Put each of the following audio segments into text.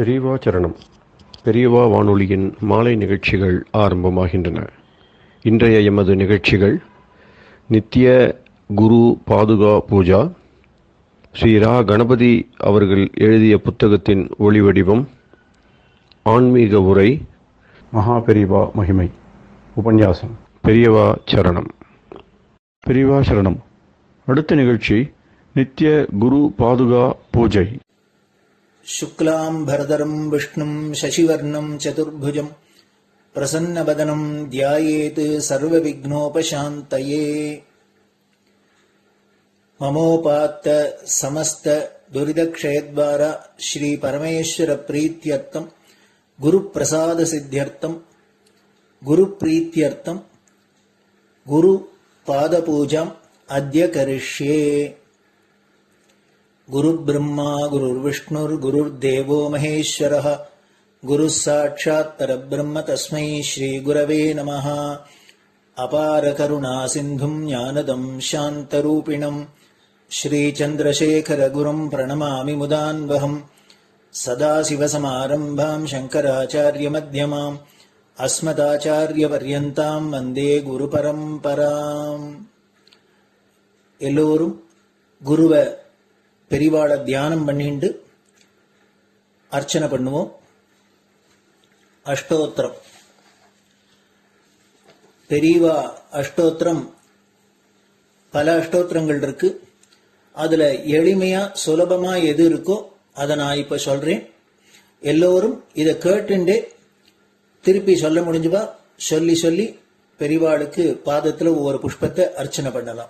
பெரியவா சரணம். பெரியவா வானொலியின் மாலை நிகழ்ச்சிகள் ஆரம்பமாகின்றன. இன்றைய எமது நிகழ்ச்சிகள் நித்திய குரு பாதுகா பூஜா, ஸ்ரீ ரா கணபதி அவர்கள் எழுதிய புத்தகத்தின் ஒளிவடிவம், ஆன்மீக உரை, மகா பெரியவா மகிமை, உபன்யாசம். பெரியவா சரணம். பெரியவா சரணம். அடுத்த நிகழ்ச்சி நித்திய குரு பாதுகா பூஜை. शुक्लां भरदरं विष्णुं शशिवर्णं चतुर्भुजं प्रसन्नवदनं ध्यायेत् सर्वविघ्नोपशान्तये। ममोपात्त समस्त दुरितक्षयद्वारा श्री परमेश्वर प्रीत्यर्थं गुरुप्रसाद सिद्ध्यर्थं गुरुप्रीत्यर्थं गुरुपादपूजाम् अद्य करिष्ये। गुरुर्ब्रह्मा गुरुर्विष्णुर्गुरुर्देवो महेश्वरः गुरुः साक्षात् परब्रह्म तस्मै श्रीगुरवे नमः। अपारकरुणासिन्धुं ज्ञानदं शान्तरूपिणं श्रीचन्द्रशेखरगुरुं प्रणमामि मुदान्वहम्। सदाशिवसमारम्भां शङ्कराचार्यमध्यमाम् अस्मदाचार्यपर्यन्तां वन्दे गुरुपरम्पराम्. எல்லோரும் குருவை பெரிவாளை தியானம் பண்ணிண்டு அர்ச்சனை பண்ணுவோம். அஷ்டோத்திரம். பெரியவா அஷ்டோத்திரம் பல அஷ்டோத்திரங்கள் இருக்கு. அதுல எளிமையா சுலபமா எது இருக்கோ அதை நான் இப்ப சொல்றேன். எல்லோரும் இதை கேட்டுண்டே திருப்பி சொல்ல முடிஞ்சுவா சொல்லி சொல்லி பெரிவாளுக்கு பாதத்துல ஒவ்வொரு புஷ்பத்தை அர்ச்சனை பண்ணலாம்.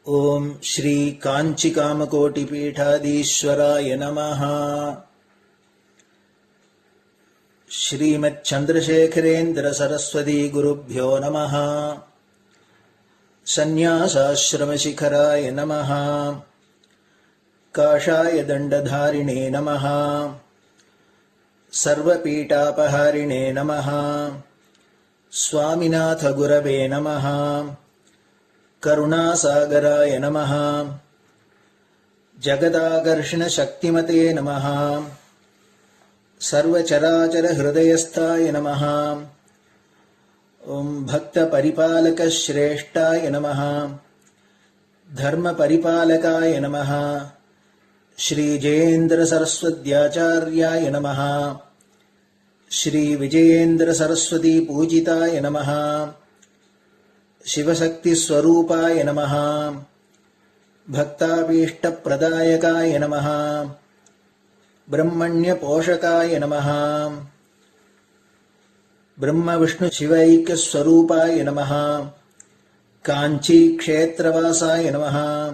ओम श्री कांची कामकोटि पीठाधीश्वराय नमः. श्रीमत् चंद्रशेखरेन्द्र सरस्वती गुरुभ्यो नमः. संन्यासाश्रम शिखराय नमः. काषाय दंडधारिणे नमः. सर्वपीठापहारिणे नमः. स्वामिनाथ गुरवे नमः. करुणासागराय नमः. जगदाकर्षण शक्तिमते नमः. सर्वचराचर हृदयस्थाय नमः. ओम भक्त परिपालक श्रेष्ठाय नमः. धर्म परिपालकाय नमः. श्री जयेन्द्र सरस्वत्याचार्याय नमः. श्री विजयेन्द्र सरस्वती पूजिताय नमः. शिवशक्ति स्वरूपाय नमः. भक्ताभीष्ट प्रदायकाय नमः. ब्रह्मण्य पोषकाय नमः. ब्रह्म विष्णु शिवैक्य स्वरूपाय नमः. कांची क्षेत्रवासाय नमः.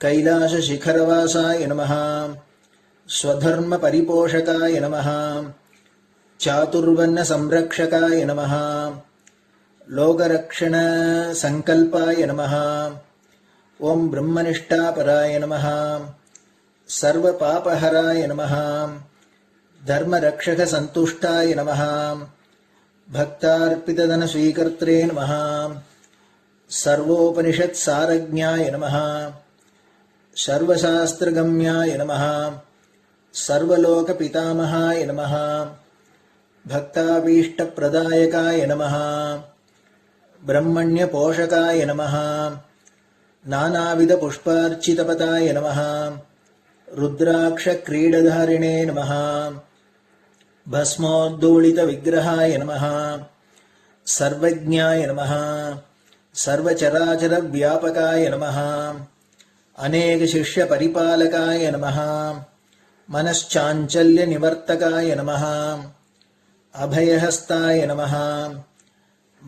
कैलाश शिखरवासाय नमः. स्वधर्म परिपोषकाय नमः. चातुर्वर्ण संरक्षकाय नमः. लोकरक्षण संकल्पाय नमः. ओम ब्रह्मनिष्ठापराय नमः. सर्वपापहराय नमः. धर्मरक्षक संतुष्टाय नमः. भक्तार्पितधन स्वीकर्त्रे नमः. सर्वोपनिषत् सारज्ञाय नमः. सर्वशास्त्रगम्याय नमः. सर्वलोक पितामहाय नमः. भक्ताभीष्ट प्रदायकाय नमः. ब्रह्मण्य पोषकाय नमः. नानाविध पुष्पार्चितपताय नमः. रुद्राक्ष क्रीडधारिणे नमः. भस्मोद्दोलित विग्रहाय नमः. सर्वज्ञाय नमः. सर्वचराचर व्यापकाय नमः. अनेक शिष्य परिपालकाय नमः. मनश्चाञ्चल्य निवर्तकाय नमः. अभयहस्ताय नमः.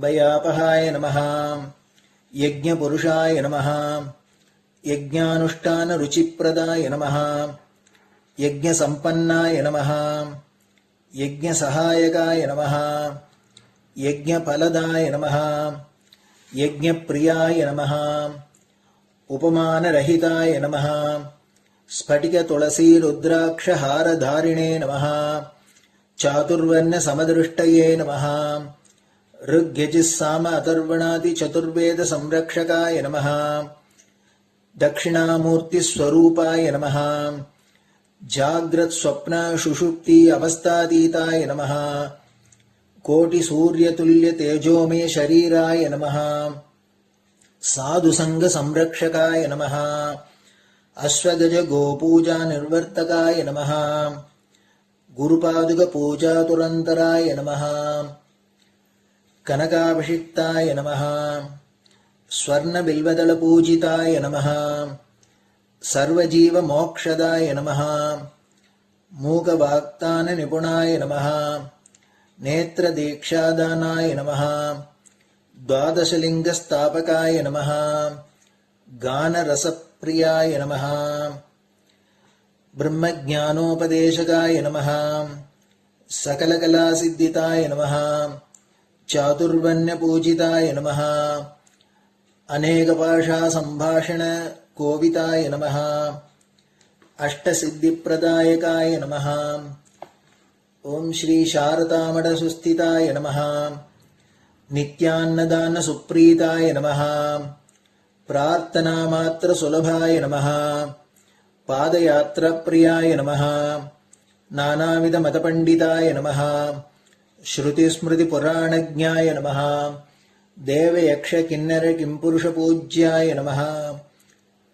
भयापहाय नमः. यज्ञपुरुषाय नमः. यज्ञानुष्ठान रुचिप्रदाय नमः. यज्ञसम्पन्नाय नमः. यज्ञसहायकाय नमः. यज्ञफलदाय नमः. यज्ञप्रियाय नमः. उपमानरहिताय नमः. स्फटिक तुलसी रुद्राक्ष हारधारिणे नमः. चातुर्वर्ण समदृष्टये नमः. ऋग्यजुस्साम अथर्वणादि चतुर्वेद संरक्षकाय नमः. दक्षिणामूर्तिस्वरूपाय नमः जाग्रत् स्वप्न सुषुप्ति अवस्थातीताय नमः कोटिसूर्यतुल्यतेजोमय शरीराय नमः साधुसङ्गसंरक्षकाय नमः अश्वगज गोपूजा निर्वर्तकाय नमः गुरुपादुकपूजातुरन्तराय नमः कनकाभिषिक्ताय नमः स्वर्णबिल्वदलपूजिताय नमः सर्वजीवमोक्षदाय नमः मूकवाक्ताननिपुणाय नमः नेत्रदीक्षादानाय नमः द्वादशलिङ्गस्थापकाय नमः गानरसप्रियाय नमः ब्रह्मज्ञानोपदेशकाय नमः सकलकलासिद्धिताय नमः चातुर्वर्ण्यपूजिताय नमः अनेकभाषासम्भाषण कोविताय नमः अष्टसिद्धिप्रदायकाय नमः ओम श्री शारदामठसुस्थिताय नमः नित्यान्नदानसुप्रीताय नमः प्रार्थनामात्रसुलभाय नमः पादयात्राप्रियाय नमः नानाविधमतपण्डिताय नमः श्रुतिस्मृतिपुराणज्ञाय नमः देवयक्षकिन्नरकिंपुरुषपूज्याय नमः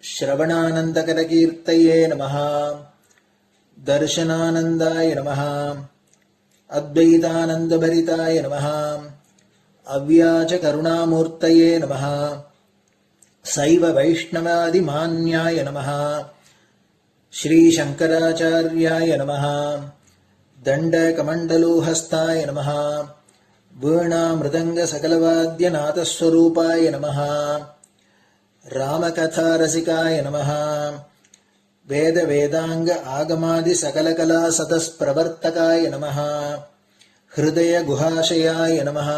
श्रवणानन्दकरकीर्तये नमः दर्शनानन्दाय नमः अद्वैतानन्दभरिताय नमः अव्याजकरुणामूर्तये नमः शैव वैष्णवादिमान्याय नमः श्रीशङ्कराचार्याय नमः दण्डकमण्डलोहस्ताय नमः वीणामृदङ्गसकलवाद्यनाथस्वरूपाय नमः रामकथारसिकाय नमः वेदवेदाङ्ग आगमादिसकलकलासतस्प्रवर्तकाय नमः हृदयगुहाशयाय नमः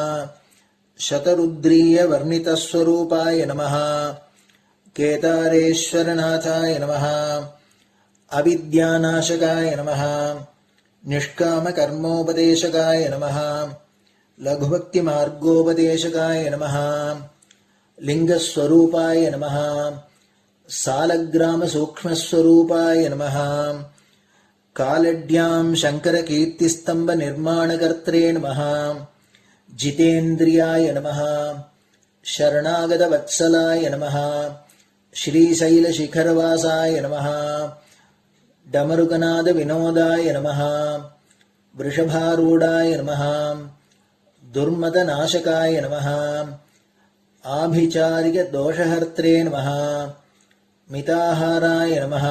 शतरुद्रीयवर्णितस्वरूपाय नमः केदारेश्वरनाथाय नमः अविद्यानाशकाय नमः निष्कामकर्मोपदेशकाय नमः लघुभक्तिमार्गोपदेशकाय नमः लिङ्गस्वरूपाय नमः सालग्रामसूक्ष्मस्वरूपाय नमः कालड्यां शङ्करकीर्तिस्तम्भनिर्माणकर्त्रे नमः जितेन्द्रियाय नमः शरणागतवत्सलाय नमः श्रीशैलशिखरवासाय नमः डमरुकनादविनोदाय नमः वृषभारूढाय नमः दुर्मदनाशकाय नमः आभिचारिकदोषहर्त्रे नमः मिताहाराय नमः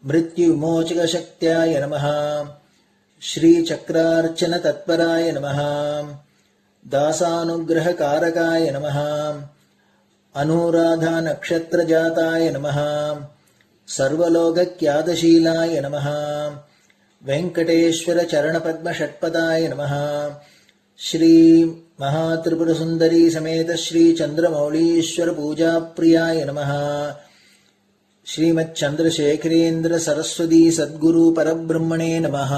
मृत्युविमोचकशक्त्याय नमः श्रीचक्रार्चनतत्पराय नमः दासानुग्रहकारकाय नमः अनुराधानक्षत्रजाताय नमः सर्वलोकख्यातशीलाय नमः वेङ्कटेश्वरचरणपद्मषट्पदाय नमः श्री महात्रिपुरसुन्दरी समेत श्री चन्द्रमौलीश्वर पूजाप्रियाय नमः श्रीमच्चन्द्रशेखरेन्द्र सरस्वती सद्गुरु परब्रह्मणे नमः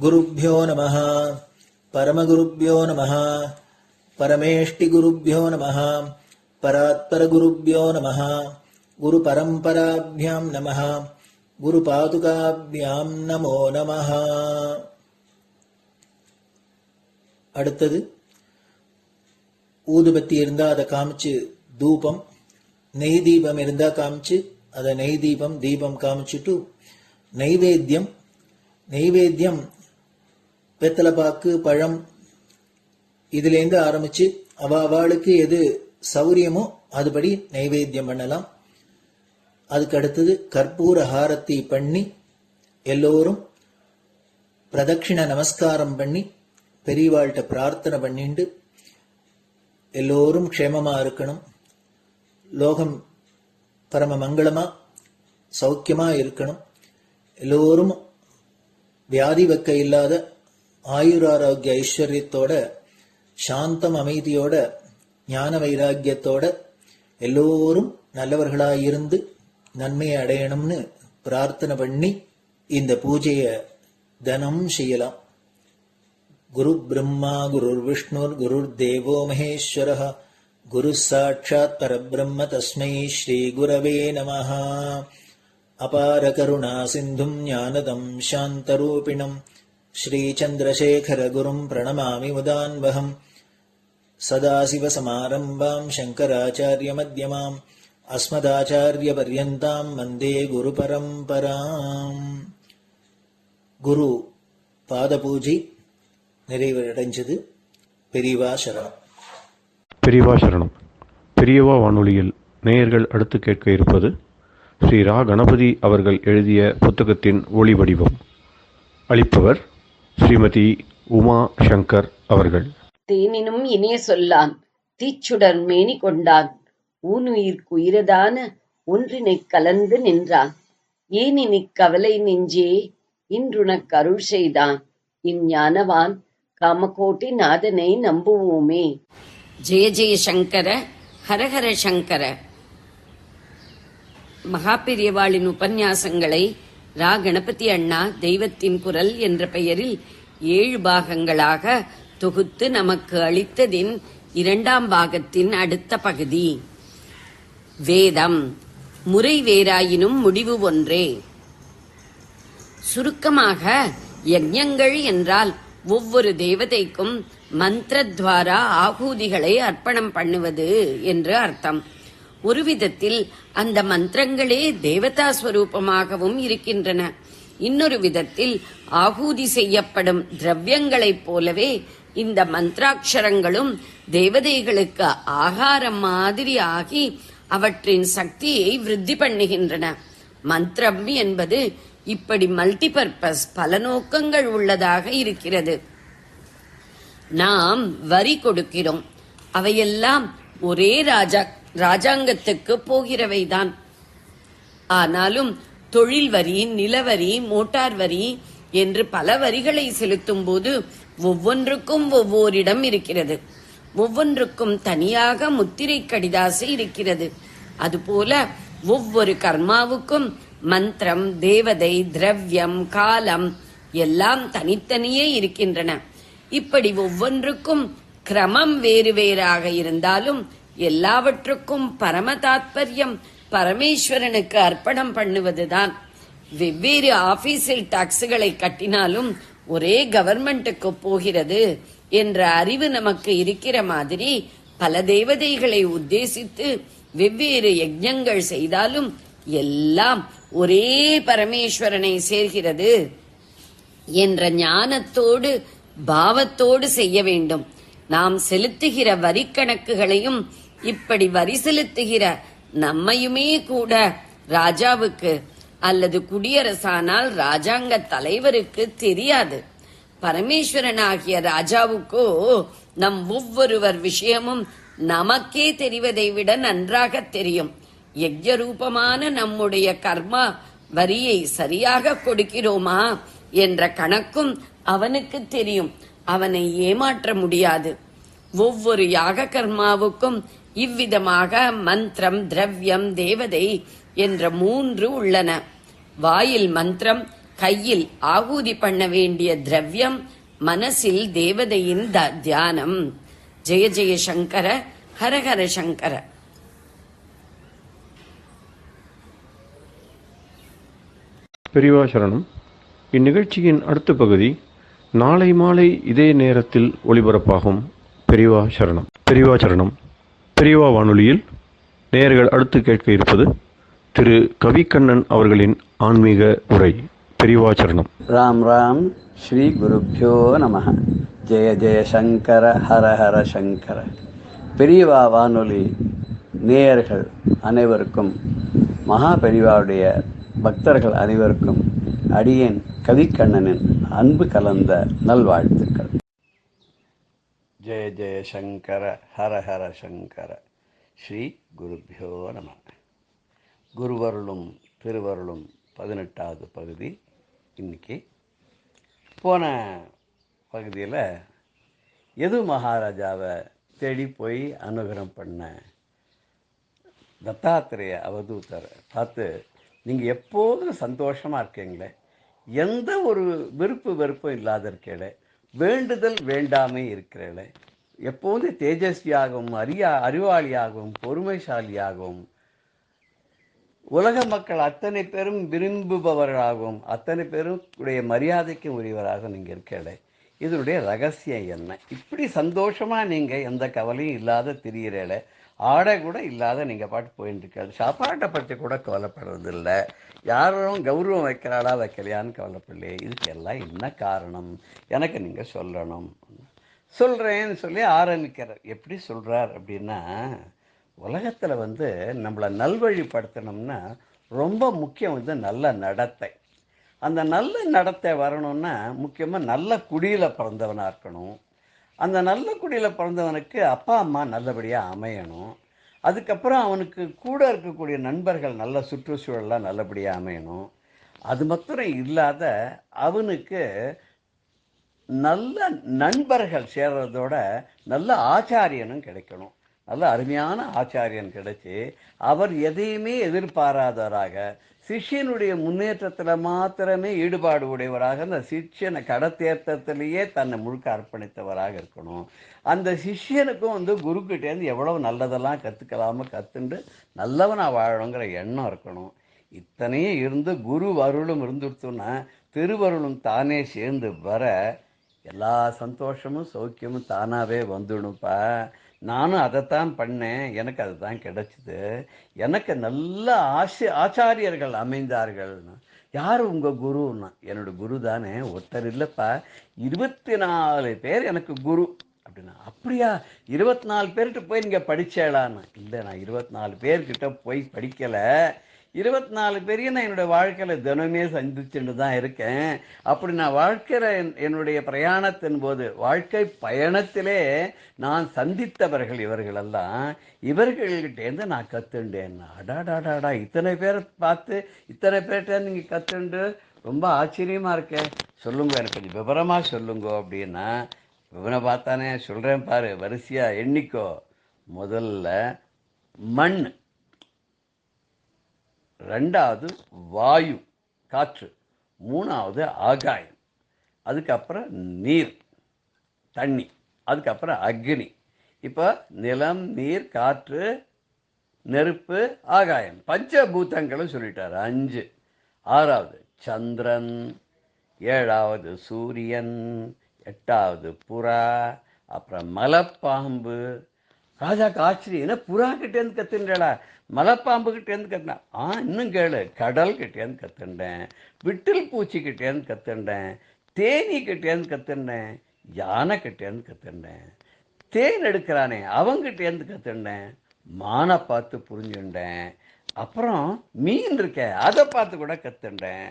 गुरुभ्यो नमः परमगुरुभ्यो नमः परमेष्टिगुरुभ्यो नमः परात्परगुरुभ्यो नमः गुरुपरम्पराभ्यां नमः गुरुपादुकाभ्यां नमो नमः. அடுத்தது ஊதுபத்தி இருந்தா அதை காமிச்சு தூபம், நெய் தீபம் இருந்தா காமிச்சு அதை நெய் தீபம் தீபம் காமிச்சுட்டு நைவேத்தியம் வெத்தலைப்பாக்கு பழம் இதுலேருந்து ஆரம்பிச்சு அவளுக்கு எது சௌரியமோ அதுபடி நைவேத்தியம் பண்ணலாம். அதுக்கு அடுத்தது கற்பூர ஹாரத்தி பண்ணி எல்லோரும் பிரதட்சிண நமஸ்காரம் பண்ணி பெரியவாள்கிட்ட பிரார்த்தனை பண்ணிண்டு எல்லோரும் க்ஷேமமா இருக்கணும், லோகம் பரம மங்களமா சௌக்கியமா இருக்கணும், எல்லோரும் வியாதி வெக்க இல்லாத ஆயுராரோக்கிய ஐஸ்வர்யத்தோட சாந்தம் அமைதியோட ஞான வைராக்கியத்தோட எல்லோரும் நல்லவர்களாயிருந்து நன்மையை அடையணும்னு பிரார்த்தனை பண்ணி இந்த பூஜையை தினம் செய்யலாம். குரு பிரம்மா குருர் விஷ்ணுர் குருர் தேவோ மகேஸ்வரः குரு சாட்சாத் பரபிரம்ம தஸ்மை ஸ்ரீ குரவே நமஹ. அபார கருணா சிந்தும் ஞானதம் சாந்தரூபிணம் ஸ்ரீ சந்திரசேகர குரும் பிரணமாமி முதான்வகம். சதாசிவசமாரம்பாம் சங்கராச்சாரிய மத்யமாம் அஸ்மதாச்சாரிய பர்யந்தாம் வந்தே குரு பரம்பராம். குரு பாத பூஜை நிறைவடைஞ்சது. பெரியவா சரணம். பெரியவா சரணம். பெரியவா வானொலியில் நேயர்கள் அடுத்து கேட்க இருப்பது ஸ்ரீ ரா கணபதி அவர்கள் எழுதிய புத்தகத்தின் ஒளி வடிவம். அளிப்பவர் ஸ்ரீமதி உமா சங்கர் அவர்கள். தேனினும் இனிய சொல்லான் தீச்சுடர் மேனி கொண்டான் ஊனுயிர்க்குயிரதான ஒன்றினைக் கலந்து நின்றான் ஏனினிக் கவலை நெஞ்சே இன்றுனக் அருள் செய்தான் இஞ்ஞானவான் காமகோட்டி நாதனை நம்புவோமே. ஜெய ஜெய சங்கர ஹரஹர சங்கர. மகாபெரியவாளின் உபன்யாசங்களை ரா கணபதி அண்ணா தெய்வத்தின் குரல் என்ற பெயரில் 7 பாகங்களாக தொகுத்து நமக்கு அளித்ததின் 2ஆம் பாகத்தின் அடுத்த பகுதி. வேதம் முறை வேறாயினும் முடிவு ஒன்றே. சுருக்கமாக யஜ்ஞங்கள் என்றால் ஒவ்வொரு தேவதைக்கும் மந்திரத்வாரா ஆகூதிகளை அர்ப்பணம் பண்ணுவது என்று அர்த்தம். ஒரு விதத்தில் அந்த மந்திரங்களே தேவதா ஸ்வரூபமாகவும் இருக்கின்றன. இன்னொரு விதத்தில் ஆகூதி செய்யப்படும் திரவியங்களைப் போலவே இந்த மந்திராட்சரங்களும் தேவதைகளுக்கு ஆகாரம் மாதிரி ஆகி அவற்றின் சக்தியை விருத்தி பண்ணுகின்றன. மந்திரம் என்பது இப்படி மல்டிபர்பஸ் பல நோக்கங்கள் உள்ளதாக இருக்கிறது. நாம் வரி கொடுக்கிறோம், அவையெல்லாம் ஒரே ராஜாங்கத்துக்கு போகிறவைதான். ஆனாலும் தொழில் வரி, நிலவரி, மோட்டார் வரி என்று பல வரிகளை செலுத்தும் போது ஒவ்வொன்றுக்கும் ஒவ்வொரிடம் இருக்கிறது. ஒவ்வொன்றுக்கும் தனியாக முத்திரை கடிதாசு இருக்கிறது. அதுபோல ஒவ்வொரு கர்மாவுக்கும் மந்திரம், தேவதை, திரவியம், காலம் எல்லாம் தனித்தனியே இருக்கின்றன. இப்படி ஒவ்வொன்றுக்கும் கிரமம் வேறு வேறாக இருந்தாலும் எல்லாவற்றுக்கும் பரம தாத்பர்யம் பரமேஸ்வரனுக்கு அர்ப்பணம் பண்ணுவதுதான். வெவ்வேறு ஆபீஸில் டாக்ஸுகளை கட்டினாலும் ஒரே கவர்மெண்ட்டுக்கு போகிறது என்ற அறிவு நமக்கு இருக்கிற மாதிரி பல தேவதைகளை உத்தேசித்து வெவ்வேறு யஜ்ஞங்கள் செய்தாலும் எல்லாம் ஒரே பரமேஸ்வரனை சேர்கிறது என்ற ஞானத்தோடு பாவத்தோடு செய்ய வேண்டும். நாம் செலுத்துகிற வரி கணக்குகளையும் இப்படி வரி செலுத்துகிற நம்மையுமே கூட ராஜாவுக்கு அல்லது குடியரசானால் ராஜாங்க தலைவருக்கு தெரியாது. பரமேஸ்வரனாகிய ராஜாவுக்கோ நம் ஒவ்வொருவர் விஷயமும் நமக்கே தெரிவதை விட நன்றாக தெரியும். யஜ்ஞரூபமான நம்முடைய கர்மா வரியை சரியாக கொடுக்கிறோமா என்ற கணக்கும் அவனுக்கு தெரியும். அவனை ஏமாற்ற முடியாது. ஒவ்வொரு யாக கர்மாவுக்கும் இவ்விதமாக மந்திரம், திரவியம், தேவதை என்ற 3 உள்ளன. வாயில் மந்திரம், கையில் ஆகூதி பண்ண வேண்டிய திரவியம், மனசில் தேவதையின் தியானம். ஜெய ஜெய சங்கர ஹரஹர சங்கர. பெரியவா சரணம். இந்நிகழ்ச்சியின் அடுத்த பகுதி நாளை மாலை இதே நேரத்தில் ஒளிபரப்பாகும். பெரியவா சரணம். பெரியவா சரணம். பெரியவா வானொலியில் நேயர்கள் அடுத்து கேட்க இருப்பது திரு கவிக்கண்ணன் அவர்களின் ஆன்மீக உரை. பெரியவா சரணம். ராம் ராம். ஸ்ரீ குருப்யோ நம. ஜெய ஜெய சங்கர ஹர ஹர சங்கர. பெரியவா வானொலி நேயர்கள் அனைவருக்கும், மகா பெரியவாவுடைய பக்தர்கள் அனைவருக்கும் அடியேன் கவிக்கண்ணனின் அன்பு கலந்த நல்வாழ்த்துக்கள். ஜெய ஜெய சங்கர ஹர ஹர சங்கர. ஸ்ரீ குருப்யோ நம. குருவருளும் திருவருளும் 18வது பகுதி. இன்னைக்கு போன பகுதியில் யது மகாராஜாவை தேடி போய் அனுகிரகம் பண்ண தத்தாத்திரேய அவதூதரை பார்த்து, நீங்கள் எப்போதும் சந்தோஷமாக இருக்கீங்களே, எந்த ஒரு வெறுப்பும் இல்லாத இருக்கீங்களே, வேண்டுதல் வேண்டாமே இருக்கிறீங்களே, எப்போதும் தேஜஸ்வியாகவும் அறிவாளியாகவும் பொறுமைசாலியாகவும் உலக மக்கள் அத்தனை பேரும் விரும்புபவர்களாகவும் அத்தனை பேரும் உடைய மரியாதைக்கு உரியவராக நீங்கள் இருக்கல. இதனுடைய ரகசியம் என்ன? இப்படி சந்தோஷமாக நீங்கள் எந்த கவலையும் இல்லாத திரியிறல, ஆடை கூட இல்லாத நீங்கள் பாட்டு போயிட்டு இருக்காது, சாப்பாட்டை பற்றி கூட கவலைப்படுறதில்லை, யாரும் கௌரவம் வைக்கிறாளா வைக்கலையான்னு கவலைப்படலையே. இதுக்கு எல்லாம் என்ன காரணம்? எனக்கு நீங்கள் சொல்லணும். சொல்கிறேன்னு சொல்லி ஆரம்பிக்கிறார். எப்படி சொல்கிறார் அப்படின்னா, உலகத்தில் நம்மளை நல்வழிப்படுத்தணும்னா ரொம்ப முக்கியம் நல்ல நடத்தை. அந்த நல்ல நடத்தை வரணும்னா முக்கியமாக நல்ல குடியில் பிறந்தவனாக இருக்கணும். அந்த நல்ல குடியில் பிறந்தவனுக்கு அப்பா அம்மா நல்லபடியாக அமையணும். அதுக்கப்புறம் அவனுக்கு கூட இருக்கக்கூடிய நண்பர்கள் நல்ல சுற்றுச்சூழலாம் நல்லபடியாக அமையணும். அது மாத்திரம் இல்லாத அவனுக்கு நல்ல நண்பர்கள் சேர்றதோட நல்ல ஆச்சாரியனும் கிடைக்கணும். நல்ல அருமையான ஆச்சாரியன் கிடைச்சி அவர் எதையுமே எதிர்பாராதவராக சிஷ்யனுடைய முன்னேற்றத்தில் மாத்திரமே ஈடுபாடு உடையவராக அந்த சிஷ்யனை கடத்தேற்றத்திலேயே தன்னை முழுக்க அர்ப்பணித்தவராக இருக்கணும். அந்த சிஷ்யனுக்கும் குருக்கிட்டேருந்து எவ்வளவு நல்லதெல்லாம் கற்றுக்கலாமோ கற்றுண்டு நல்லவனாக வாழணுங்கிற எண்ணம் இருக்கணும். இத்தனையும் இருந்து குரு அருளும் இருந்துடுத்துன்னா திருவருளும் தானே சேர்ந்து வர எல்லா சந்தோஷமும் சௌக்கியமும் தானாகவே வந்துடும்ப்பா. நானும் அதைத்தான் பண்ணேன், எனக்கு அதுதான் கிடைச்சிது. எனக்கு நல்ல ஆச்சாரியர்கள் அமைந்தார்கள். யார் உங்கள் குருன்னா? என்னோடய குரு தானே, ஒருத்தர் இல்லைப்பா, 24 பேர் எனக்கு குரு அப்படின்னா. அப்படியா, 24 பேர்கிட்ட போய் நீங்கள் படித்தேளான்னு? இல்லை, நான் 24 பேர்கிட்ட போய் படிக்கலை. 24 பேரையும் நான் என்னுடைய வாழ்க்கையில் தினமே சந்திச்சுட்டு தான் இருக்கேன். அப்படி நான் வாழ்க்கையில் என்னுடைய பிரயாணத்தின் போது வாழ்க்கை பயணத்திலே நான் சந்தித்தவர்கள் இவர்களெல்லாம். இவர்கள்கிட்டேருந்து நான் கற்றுண்டேன். அடாடாடாடா, இத்தனை பேரை பார்த்து இத்தனை பேர்கிட்ட நீங்கள் கற்றுண்டு ரொம்ப ஆச்சரியமாக இருக்கேன். சொல்லுங்க, எனக்கு கொஞ்சம் விவரமாக சொல்லுங்க அப்படின்னா, விவரம் பார்த்தானே சொல்கிறேன் பாரு, வரிசையாக எண்ணிக்கோ. முதல்ல மண், ரெண்டாவது வாயு காற்று, மூணாவது ஆகாயம், அதுக்கப்புறம் நீர் தண்ணி, அதுக்கப்புறம் அக்னி. இப்போ நிலம், நீர், காற்று, நெருப்பு, ஆகாயம், பஞ்சபூதங்களும் சொல்லிட்டார் 5. 6வது சந்திரன், 7வது சூரியன், 8வது புறா, அப்புறம் மலைப்பாம்பு. ராஜாக்கு ஆச்சரியம், என்ன புறா கிட்டேருந்து கத்துன்றா, மலைப்பாம்பு கிட்டேருந்து கத்துனா? இன்னும் கேளு, கடல் கிட்டேருந்து கத்துண்டேன், விட்டில் பூச்சி கிட்டேருந்து கத்துண்டேன், தேனி கிட்டேருந்து கத்துண்டேன், யானை கிட்டேருந்து கத்துண்டேன், தேன் எடுக்கிறானே அவங்கிட்டேருந்து கத்துண்டேன், மானை பார்த்து புரிஞ்சுண்டேன், அப்புறம் மீன் இருக்க அதை பார்த்து கூட கத்துண்டேன்,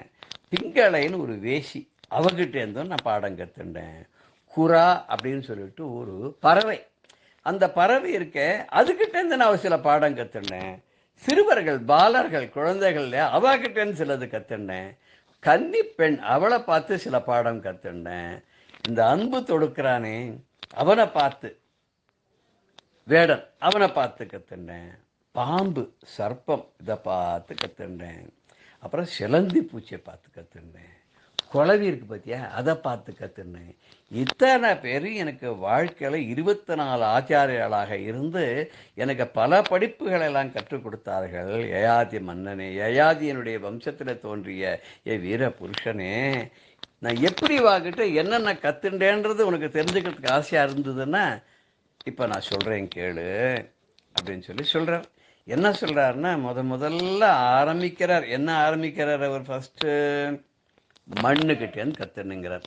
திங்களைன்னு ஒரு வேசி அவகிட்டேருந்தும் நான் பாடம் கத்துண்டேன், குரா அப்படின்னு சொல்லிட்டு ஒரு பறவை, அந்த பறவை இருக்க அதுக்கிட்டேருந்து நான் சில பாடம் கற்றுனேன், சிறுவர்கள் பாலர்கள் குழந்தைகள் அவகிட்டேருந்து சிலது கற்றுனேன், கன்னி பெண் அவளை பார்த்து சில பாடம் கற்றுனேன், இந்த அன்பு தொடுக்கிறானே அவனை பார்த்து, வேடன் அவனை பார்த்து கற்றுனேன், பாம்பு சர்ப்பம் இதை பார்த்து கற்றுனேன், அப்புறம் சிலந்தி பூச்சியை பார்த்து கற்றுனேன், குளவி இருக்கு பார்த்தியா அதை பார்த்து கற்றுனேன். இத்தனை பேரும் எனக்கு வாழ்க்கையில் 24 ஆச்சாரியர்களாக இருந்து எனக்கு பல படிப்புகளெல்லாம் கற்றுக் கொடுத்தார்கள். யயாதி மன்னனே, யயாதியனுடைய வம்சத்தில் தோன்றிய வீர புருஷனே, நான் எப்படி வாங்கிட்டு என்னென்ன கற்றுண்டேன்றது உனக்கு தெரிஞ்சுக்கிறதுக்கு ஆசையாக இருந்ததுன்னா இப்போ நான் சொல்கிறேன் கேளு அப்படின்னு சொல்கிறார். என்ன சொல்கிறாருன்னா, முதல்ல ஆரம்பிக்கிறார். என்ன ஆரம்பிக்கிறார் அவர்? ஃபஸ்ட்டு மண்ணுக்கிட்டேன்னு கற்றுனுங்கிறார்.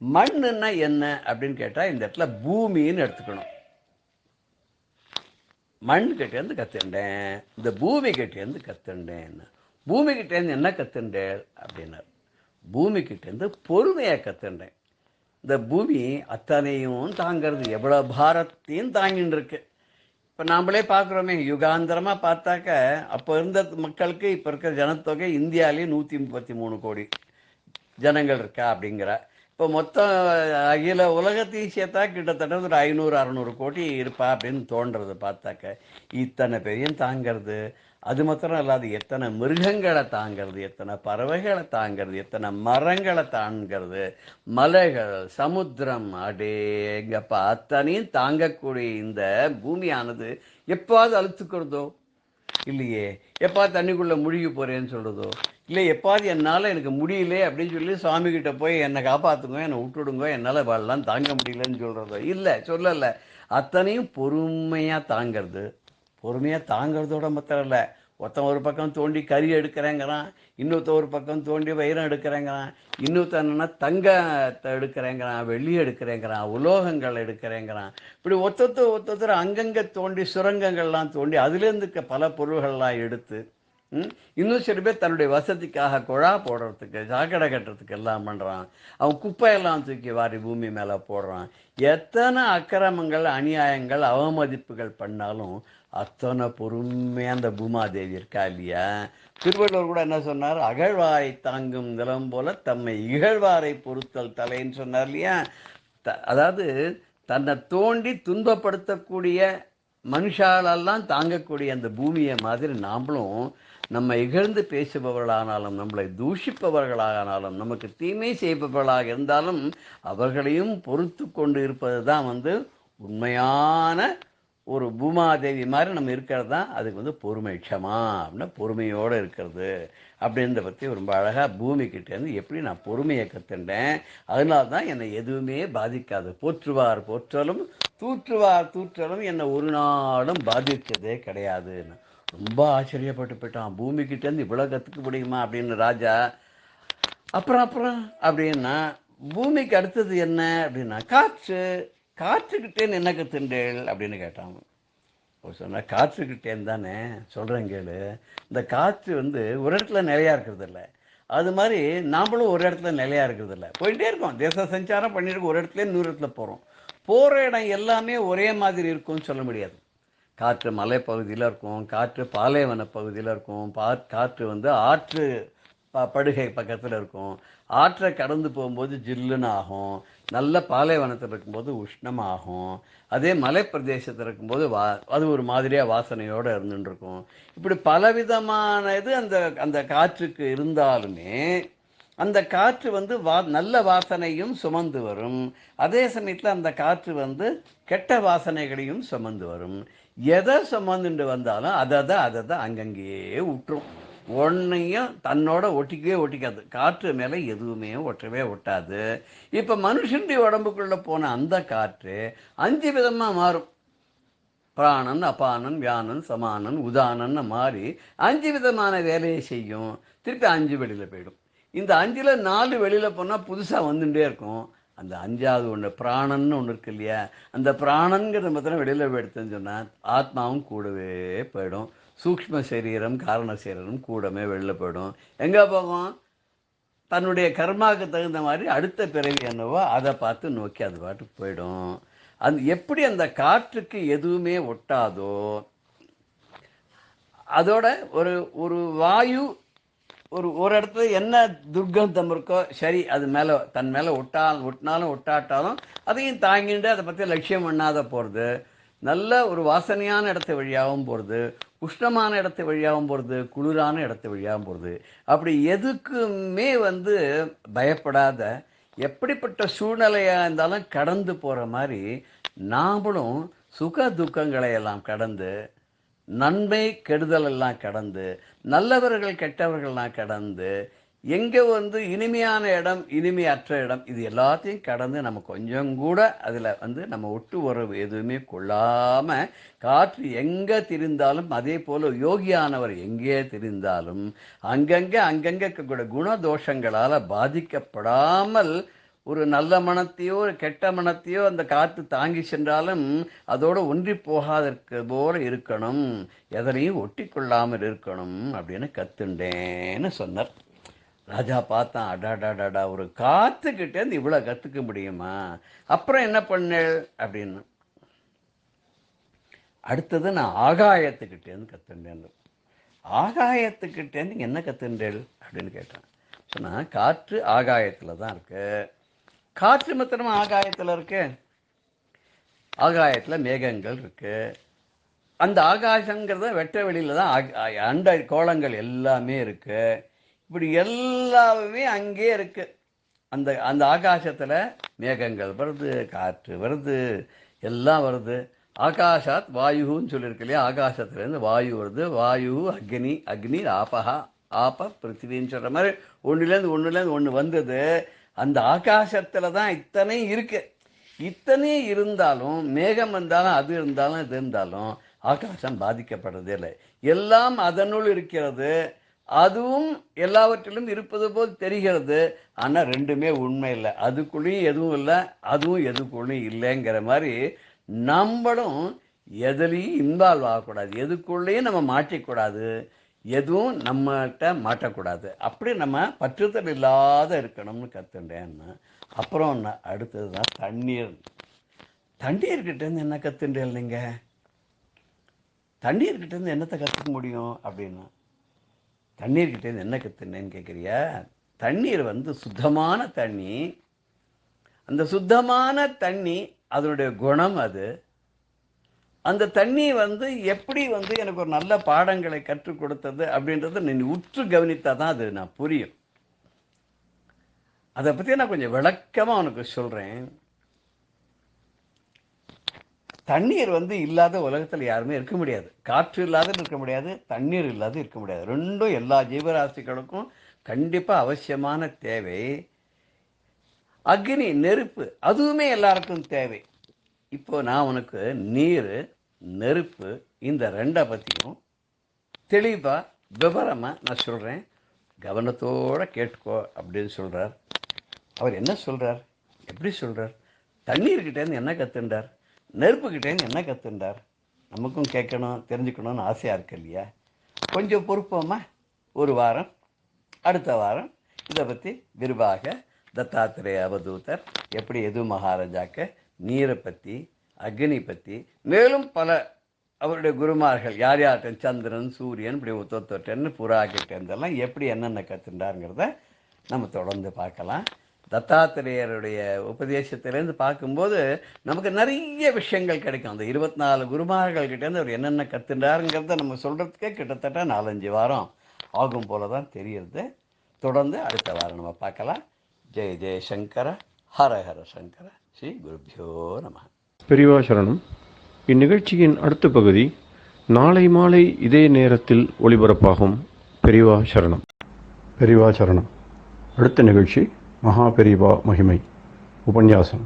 மண்ணுன்னா என்ன அப்படின்னு கேட்டால் இந்த இடத்துல பூமின்னு எடுத்துக்கணும். மண்ணுக்கிட்டேருந்து கற்றுண்டேன், இந்த பூமி கிட்டேருந்து கற்றுண்டேன். பூமி கிட்டேருந்து என்ன கற்றுண்டேன் அப்படின்னார். பூமி கிட்டேருந்து பொறுமையாக கற்றுண்டேன். இந்த பூமி அத்தனையும் தாங்கிறது, எவ்வளோ பாரத்தையும் தாங்கின்னு இருக்கு. இப்போ நாம்ளே பார்க்குறோமே, யுகாந்திரமாக பார்த்தாக்க அப்போ இருந்த மக்களுக்கு இப்போ இருக்கிற ஜனத்தொகை இந்தியாவிலேயே 133 கோடி ஜனங்கள் இருக்கா அப்படிங்கிற. இப்போ மொத்தம் அகில உலகத்தையும் சேர்த்தா கிட்டத்தட்ட ஒரு 500-600 கோடி இருப்பா அப்படின்னு தோன்றது பார்த்தாக்க. இத்தனை பேரையும் தாங்கிறது அது மாத்திரம் இல்லாது எத்தனை மிருகங்களை தாங்கிறது, எத்தனை பறவைகளை தாங்கிறது, எத்தனை மரங்களை தாங்கிறது, மலைகள், சமுத்திரம், அடேங்கப்பா அத்தனையும் தாங்கக்கூடிய இந்த பூமியானது எப்பாவது அழுத்துக்கிறதோ இல்லையே, எப்பாவது தண்ணிக்குள்ளே முழுகி போகிறேன்னு சொல்கிறதோ இல்லை, எப்பாவது என்னால் எனக்கு முடியல அப்படின்னு சொல்லி சுவாமிகிட்ட போய் என்னை காப்பாற்றுங்க, என்னை விட்டுடுங்க, என்னால் வாழலாம் தாங்க முடியலன்னு சொல்கிறதோ இல்லை, சொல்லலை. அத்தனையும் பொறுமையாக தாங்கிறது. பொறுமையாக தாங்கிறதோட மாத்திரம் இல்லை, ஒருத்தன் ஒரு பக்கம் தோண்டி கறி எடுக்கிறேங்கிறான், இன்னொருத்த ஒரு பக்கம் தோண்டி வைரம் எடுக்கிறேங்கிறான், இன்னொருத்த என்னன்னா தங்கத்தை எடுக்கிறேங்கிறான், வெள்ளி எடுக்கிறேங்கிறான், உலோகங்கள் எடுக்கிறேங்கிறான். இப்படி ஒருத்தர் அங்கங்கே தோண்டி சுரங்கங்கள்லாம் தோண்டி அதுலேருந்து பல பொருள்கள்லாம் எடுத்து இன்னும் சில பேர் தன்னுடைய வசதிக்காக குழா போடுறதுக்கு, சாக்கடை கட்டுறதுக்கு எல்லாம் பண்ணுறான். அவன் குப்பையெல்லாம் தூக்கி வாரி பூமி மேலே போடுறான். எத்தனை அக்கிரமங்கள், அநியாயங்கள், அவமதிப்புகள் பண்ணாலும் அத்தனை பொறுமையாக அந்த பூமாதேவி இருக்கா இல்லையா? திருவள்ளுவர் கூட என்ன சொன்னார்? அகழ்வாரை தாங்கும் நிலம் போல தம்மை இகழ்வாரை பொறுத்தல் தலைன்னு சொன்னார் இல்லையா? அதாவது தன்னை தோண்டி துன்பப்படுத்தக்கூடிய மனுஷாலெல்லாம் தாங்கக்கூடிய அந்த பூமியை மாதிரி நாமளும் நம்ம இகழ்ந்து பேசுபவர்களானாலும், நம்மளை தூஷிப்பவர்களானாலும், நமக்கு தீமை செய்பவர்களாக இருந்தாலும் அவர்களையும் பொறுத்து கொண்டு இருப்பது தான் உண்மையான ஒரு பூமாதேவி மாதிரி நம்ம இருக்கிறது தான் அதுக்கு பொறுமை, க்ஷமா அப்படின்னா பொறுமையோடு இருக்கிறது அப்படின்றத பற்றி ரொம்ப அழகாக பூமிக்கிட்டேருந்து எப்படி நான் பொறுமையை கற்றுண்டேன். அதனால தான் என்னை எதுவுமே பாதிக்காது. போற்றுவார் போற்றலும் தூற்றுவார் தூற்றலும் என்னை ஒரு நாளும் பாதித்ததே கிடையாதுன்னு ரொம்ப ஆச்சரியப்பட்டு போயிட்டான். பூமிக்கிட்டேருந்து இவ்வளோ கற்றுக்க முடியுமா அப்படின்னு ராஜா. அப்புறம் அப்படின்னா பூமிக்கு அடுத்தது என்ன அப்படின்னா காற்றுக்கிட்டேன்னு என்ன கற்றுண்டேள் அப்படின்னு கேட்டாங்க. சொன்னால் காற்றுக்கிட்டேன்னு தானே சொல்கிறேன் கேளு. இந்த காற்று ஒரு இடத்துல நிலையாக இருக்கிறது இல்லை. அது மாதிரி நாமளும் ஒரு இடத்துல நிலையாக இருக்கிறது இல்லை, போயிட்டே இருக்கோம். தேச சஞ்சாரம் பண்ணியிருக்கோம், ஒரு இடத்துல இன்னொரு இடத்துல போகிறோம். போகிற இடம் எல்லாமே ஒரே மாதிரி இருக்கும்னு சொல்ல முடியாது. காற்று மலைப்பகுதியில் இருக்கும், காற்று பாலைவன பகுதியில் இருக்கும், காற்று ஆற்று படுகை பக்கத்தில் இருக்கும். ஆற்றை கடந்து போகும்போது ஜில்லுன்னு ஆகும், நல்ல பாலைவனத்தில் இருக்கும்போது உஷ்ணமாகும். அதே மலைப்பிரதேசத்தில் இருக்கும்போது அது ஒரு மாதிரியாக வாசனையோடு இருந்துருக்கும். இப்படி பலவிதமான இது அந்த காற்றுக்கு இருந்தாலுமே அந்த காற்று நல்ல வாசனையும் சுமந்து வரும். அதே சமயத்தில் அந்த காற்று கெட்ட வாசனைகளையும் சுமந்து வரும். எதை சுமந்துட்டு வந்தாலும் அதை அங்கங்கேயே விட்டுரும். ஒன்றையும் தன்னோட ஒட்டிக்காது. காற்று மேலே எதுவுமே ஒட்டவே ஒட்டாது. இப்போ மனுஷனுடைய உடம்புக்குள்ளே போன அந்த காற்று 5 விதமாக மாறும். பிராணன், அபானன், வியானன், சமானன், உதானன்னு மாறி 5 விதமான வேலையை செய்யும். திருப்பி 5 வெளியில் போயிடும். இந்த 5ல் 4 வெளியில் போனால் புதுசாக வந்துட்டே இருக்கும். அந்த 5ஆவது ஒன்று பிராணன்னு ஒன்று இருக்கு இல்லையா? அந்த பிராணங்கிறத மாத்திரம் வெளியில் போயிடுத்துன்னு சொன்னால் ஆத்மாவும் கூடவே போயிடும். சூக்ஷ்ம சரீரம், காரண சரீரம் கூடவே வெளியில் போயிடும். எங்கே போகும்? தன்னுடைய கர்மாவுக்கு தகுந்த மாதிரி அடுத்த பிறவி என்னவோ அதை பார்த்து நோக்கி அது பாட்டுக்கு போயிடும். எப்படி அந்த காற்றுக்கு எதுவுமே ஒட்டாதோ, அதோட ஒரு வாயு ஒரு இடத்துல என்ன துர்க்கந்தம் இருக்கோ சரி, அது மேலே தன் மேலே ஒட்டினாலும் ஒட்டாட்டாலும் அதையும் தாங்கிட்டு அதை பற்றி லட்சியம் பண்ணாத போகிறது. நல்ல ஒரு வாசனையான இடத்து வழியாகவும் போகிறது, உஷ்ணமான இடத்து வழியாகவும் போகிறது, குளிரான இடத்து வழியாகவும் போகிறது. அப்படி எதுக்குமே பயப்படாத, எப்படிப்பட்ட சூழ்நிலையாக இருந்தாலும் கடந்து போகிற மாதிரி நாமளும் சுக துக்கங்களை எல்லாம் கடந்து, நன்மை கெடுதல் எல்லாம் கடந்து, நல்லவர்கள் கெட்டவர்கள்லாம் கடந்து, எங்கே இனிமையான இடம், இனிமையற்ற இடம், இது எல்லாத்தையும் கடந்து நம்ம கொஞ்சம் கூட அதில் நம்ம ஒட்டு உறவு எதுவுமே கொள்ளாமல் காற்று எங்கே திரிந்தாலும், அதே போல் யோகியானவர் எங்கே திரிந்தாலும் அங்கங்கே இருக்கக்கூடிய குணதோஷங்களால் பாதிக்கப்படாமல் ஒரு நல்ல மனத்தையோ ஒரு கெட்ட மனத்தையோ அந்த காற்று தாங்கி சென்றாலும் அதோடு ஒன்றி போகாதற்கு போல இருக்கணும், எதனையும் ஒட்டி கொள்ளாமல் இருக்கணும் அப்படின்னு கற்றுண்டேன்னு சொன்னார். ராஜா பார்த்தான், அடாடாடாடா, ஒரு காற்றுக்கிட்டேருந்து இவ்வளோ கற்றுக்க முடியுமா? அப்புறம் என்ன பண்ணேள் அப்படின்னு. அடுத்தது நான் ஆகாயத்துக்கிட்டேருந்து கற்றுண்டேன். ஆகாயத்துக்கிட்டேருந்து என்ன கற்றுண்டேள் அப்படின்னு கேட்டேன். சொன்னால் காற்று ஆகாயத்தில் தான் இருக்கு. காற்று மாத்திரமா ஆகாயத்தில் இருக்கு? ஆகாயத்தில் மேகங்கள் இருக்கு, அந்த ஆகாசங்கிறத வெட்ட வெளியில தான் அண்ட கோளங்கள் எல்லாமே இருக்கு. இப்படி எல்லாமே அங்கே இருக்கு. அந்த அந்த ஆகாசத்துல மேகங்கள் வருது, காற்று வருது, எல்லாம் வருது. ஆகாஷாத் வாயுன்னு சொல்லியிருக்கு இல்லையா? ஆகாசத்துலேருந்து வாயு வருது. வாயு அக்னி, அக்னி ஆபஹா, ஆப பிருத்திவின்னு சொல்ற மாதிரி ஒன்றுலேருந்து ஒன்று வந்தது. அந்த ஆகாசத்துல தான் இத்தனை இருக்கு. இத்தனை இருந்தாலும், மேகம் வந்தாலும், அது இருந்தாலும், இது இருந்தாலும் ஆகாசம் பாதிக்கப்படுறதே இல்லை. எல்லாம் அதனுள் இருக்கிறது. அதுவும் எல்லாவற்றிலும் இருப்பது போல் தெரிகிறது. ஆனால் ரெண்டுமே உண்மை இல்லை. அதுக்குள்ளேயும் எதுவும் இல்லை, அதுவும் எதுக்குள்ளேயும் இல்லைங்கிற மாதிரி நம்மளும் எதுலேயும் இன்வால்வ் ஆகக்கூடாது. எதுக்குள்ளேயும் நம்ம மாட்டிக்கூடாது, எதுவும் நம்மகிட்ட மாட்டக்கூடாது. அப்படி நம்ம பற்றுதல் இல்லாத இருக்கணும்னு கற்றுண்டேன்னு. அப்புறம் அடுத்தது தான் தண்ணீர். தண்ணீர்கிட்டேருந்து என்ன கற்றுண்டேன் இல்லைங்க? தண்ணீர்கிட்டேருந்து என்னத்தை கற்றுக்க முடியும் அப்படின்னா, தண்ணீர்கிட்டேருந்து என்ன கற்றுனேன்னு கேட்குறியா? தண்ணீர் சுத்தமான தண்ணி. அந்த சுத்தமான தண்ணி அதனுடைய குணம் அது. அந்த தண்ணி எப்படி எனக்கு ஒரு நல்ல பாடங்களை கற்றுக் கொடுத்தது அப்படின்றத நீ உற்று கவனித்தா தான் அது நான் புரியும். அதை பற்றி நான் கொஞ்சம் விளக்கமாக உனக்கு சொல்கிறேன். தண்ணீர் இல்லாத உலகத்தில் யாருமே இருக்க முடியாது. காற்று இல்லாத இருக்க முடியாது, தண்ணீர் இல்லாத இருக்க முடியாது. ரெண்டும் எல்லா ஜீவராசிகளுக்கும் கண்டிப்பாக அவசியமான தேவை. அக்னி, நெருப்பு, அதுவுமே எல்லாருக்கும் தேவை. இப்போ நான் உனக்கு நீர், நெருப்பு இந்த ரெண்டை பற்றியும் தெளிவாக விவரமாக நான் சொல்கிறேன். கவனத்தோடு கேட்டுக்கோ அப்படின்னு சொல்கிறார். அவர் என்ன சொல்கிறார், எப்படி சொல்கிறார்? தண்ணீர்கிட்டேருந்து என்ன கற்றுண்டார், நெருப்புக்கிட்டேருந்து என்ன கற்றுண்டார்? நமக்கும் கேட்கணும், தெரிஞ்சுக்கணும்னு ஆசையாக இருக்கு இல்லையா? கொஞ்சம் பொறுப்போமா? ஒரு வாரம், அடுத்த வாரம் இதை பற்றி விரிவாக தத்தாத்திரேய அவதூதர் எப்படி எது மகாராஜாக்க நீரை பற்றி, அக்னி பற்றி, மேலும் பல அவருடைய குருமார்கள் யார் யார்கிட்ட, சந்திரன், சூரியன், இப்படி ஒத்தொத்தொட்டன்னு புறாக்கிட்டேருந்தெல்லாம் எப்படி என்னென்ன கற்றுண்டாருங்கிறத நம்ம தொடர்ந்து பார்க்கலாம். தத்தாத்திரேயருடைய உபதேசத்திலேருந்து பார்க்கும்போது நமக்கு நிறைய விஷயங்கள் கிடைக்கும். அந்த 24 குருமார்கள்கிட்டேருந்து அவர் என்னென்ன கற்றுண்டாருங்கிறத நம்ம சொல்கிறதுக்கே கிட்டத்தட்ட 4-5 வாரம் ஆகும் போல தான் தெரியுது. தொடர்ந்து அடுத்த வாரம் நம்ம பார்க்கலாம். ஜெய ஜெயசங்கர, ஹர ஹர சங்கர, ஸ்ரீ குருபியோ நம. பெரியவா சரணம். இந்நிகழ்ச்சியின் அடுத்த பகுதி நாளை மாலை இதே நேரத்தில் ஒளிபரப்பாகும். பெரியவா சரணம். பெரியவா சரணம். அடுத்த நிகழ்ச்சி மகா பெரியவா மகிமை உபன்யாசம்.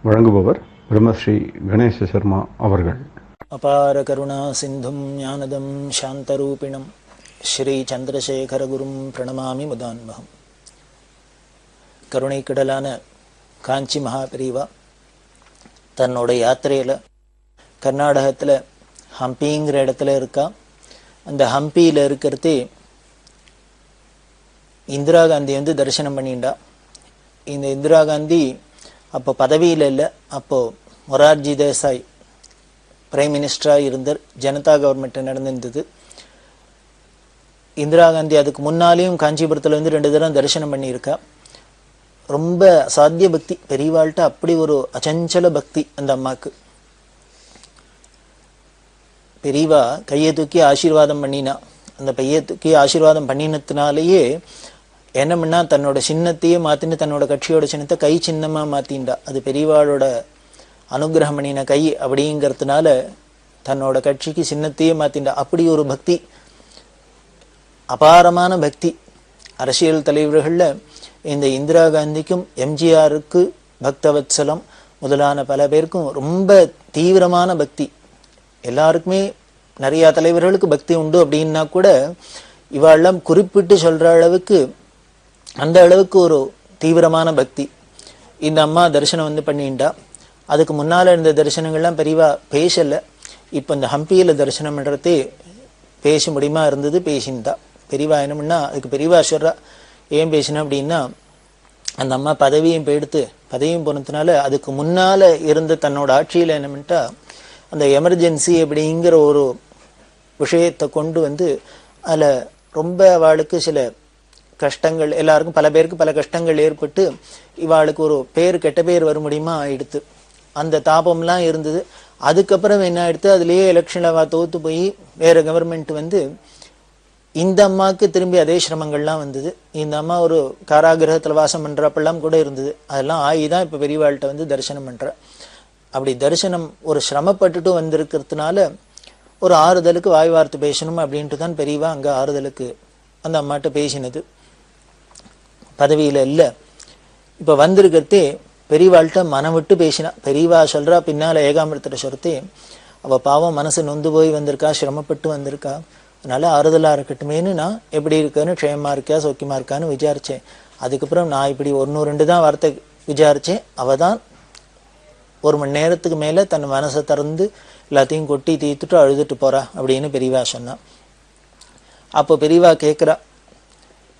வழங்குபவர் பிரம்மஸ்ரீ கணேச சர்மா அவர்கள். அபார கருணா சிந்தும் ஞானதம் சாந்தரூபிணம் ஸ்ரீ சந்திரசேகர குரும் பிரணமாமி முதான்மகம். கருணை கடலான காஞ்சி மகா பெரியவா தன்னோட யாத்திரையில் கர்நாடகத்தில் ஹம்பிங்கிற இடத்துல இருக்கா. அந்த ஹம்பியில் இருக்கிறதே இந்திரா காந்தி தரிசனம் பண்ணிண்டா. இந்த இந்திரா காந்தி அப்போ பதவியில் இல்லை, அப்போது மொரார்ஜி தேசாய் பிரைம் மினிஸ்டராக இருந்தார். ஜனதா கவர்மெண்ட் நடந்திருந்தது. இந்திரா காந்தி அதுக்கு முன்னாலேயும் காஞ்சிபுரத்தில் 2 தடவை தரிசனம் பண்ணியிருக்கா. ரொம்ப அசாத்திய பக்தி, பெரியவாள்கிட்ட அப்படி ஒரு அச்சஞ்சல பக்தி அந்த அம்மாவுக்கு. பெரியவா கையை தூக்கி ஆசீர்வாதம் பண்ணினா. அந்த கையை தூக்கி ஆசீர்வாதம் பண்ணினத்தினாலேயே என்ன பண்ணா, தன்னோட சின்னத்தையே மாத்தின்னு தன்னோட கட்சியோட சின்னத்தை கை சின்னமா மாத்தின்டா. அது பெரியவாளோட அனுகிரகம் பண்ணின கை அப்படிங்கிறதுனால தன்னோட கட்சிக்கு சின்னத்தையே மாத்தின்டா. அப்படி ஒரு பக்தி, அபாரமான பக்தி. அரசியல் தலைவர்கள்ல இந்த இந்திரா காந்திக்கும் எம்ஜிஆருக்கு பக்தவத்சலம் முதலான பல பேருக்கும் ரொம்ப தீவிரமான பக்தி. எல்லாருக்குமே நிறைய தலைவர்களுக்கு பக்தி உண்டு அப்படின்னா கூட இவாளெல்லாம் குறிப்பிட்டு சொல்ற அளவுக்கு, அந்த அளவுக்கு ஒரு தீவிரமான பக்தி இந்த அம்மா தரிசனம் பண்ணிண்டா. அதுக்கு முன்னால இருந்த தரிசனங்கள்லாம் பெரியவா பேசல. இப்போ இந்த ஹம்பியில தரிசனம் பண்றதே பேச முடியுமா இருந்தது, பேசிந்தா. பெரியவா என்ன பண்ணா, அதுக்கு பெரியவா சொல்றா ஏன் பேசினா அப்படின்னா, அந்த அம்மா பதவியும் எடுத்து பதவியும் போனதுனால அதுக்கு முன்னால இருந்த தன்னோட ஆட்சியில என்ன பண்ணிட்டா, அந்த எமர்ஜென்சி அப்படிங்கிற ஒரு விஷயத்தை கொண்டு அதில் ரொம்ப அவளுக்கு சில கஷ்டங்கள், எல்லாருக்கும் பல பேருக்கு பல கஷ்டங்கள் ஏற்பட்டு இவாளுக்கு ஒரு கெட்ட பேர் வர முடியுமா ஆயிடுத்து. அந்த தாபம்லாம் இருந்தது. அதுக்கப்புறம் என்ன ஆயிடுத்து, அதுலேயே எலெக்ஷனில் தோத்து போய் வேற கவர்மெண்ட் வந்து இந்த அம்மாவுக்கு திரும்பி அதே சிரமங்கள்லாம் வந்தது. இந்த அம்மா ஒரு காராகிரகத்தில் வாசம் பண்ணுறப்பெல்லாம் கூட இருந்தது. அதெல்லாம் ஆகிதான் இப்போ பெரியவாள்கிட்ட வந்து தரிசனம் பண்ணுற. அப்படி தரிசனம் ஒரு சிரமப்பட்டுட்டு வந்திருக்கிறதுனால ஒரு ஆறுதலுக்கு வாய் வார்த்தை பேசணும் அப்படின்ட்டு தான் பெரியவா அங்கே ஆறுதலுக்கு அந்த அம்மாட்ட பேசினது. பதவியில் இல்லை, இப்போ வந்திருக்கிறதே பெரியவாள்கிட்ட மனம் விட்டு பேசினா. பெரியவா சொல்கிறா பின்னால் ஏகாமிரத்திட்ட சொல்லிட்டு, அவள் பாவம் மனசு நொந்து போய் வந்திருக்கா, சிரமப்பட்டு வந்திருக்கா, அதனால ஆறுதலாக இருக்கட்டுமேனு நான் எப்படி இருக்கேன்னு, க்ஷேமா இருக்கியா சௌக்கியமாக இருக்கான்னு விசாரித்தேன். அதுக்கப்புறம் நான் இப்படி 1-2 தான் வார்த்தை விசாரித்தேன். அவள் தான் 1 மணி நேரத்துக்கு மேலே தன் மனசை திறந்து எல்லாத்தையும் கொட்டி தீர்த்துட்டு அழுதுட்டு போகிறா அப்படின்னு பெரியவா சொன்னான். அப்போ பெரியவா கேட்குறா,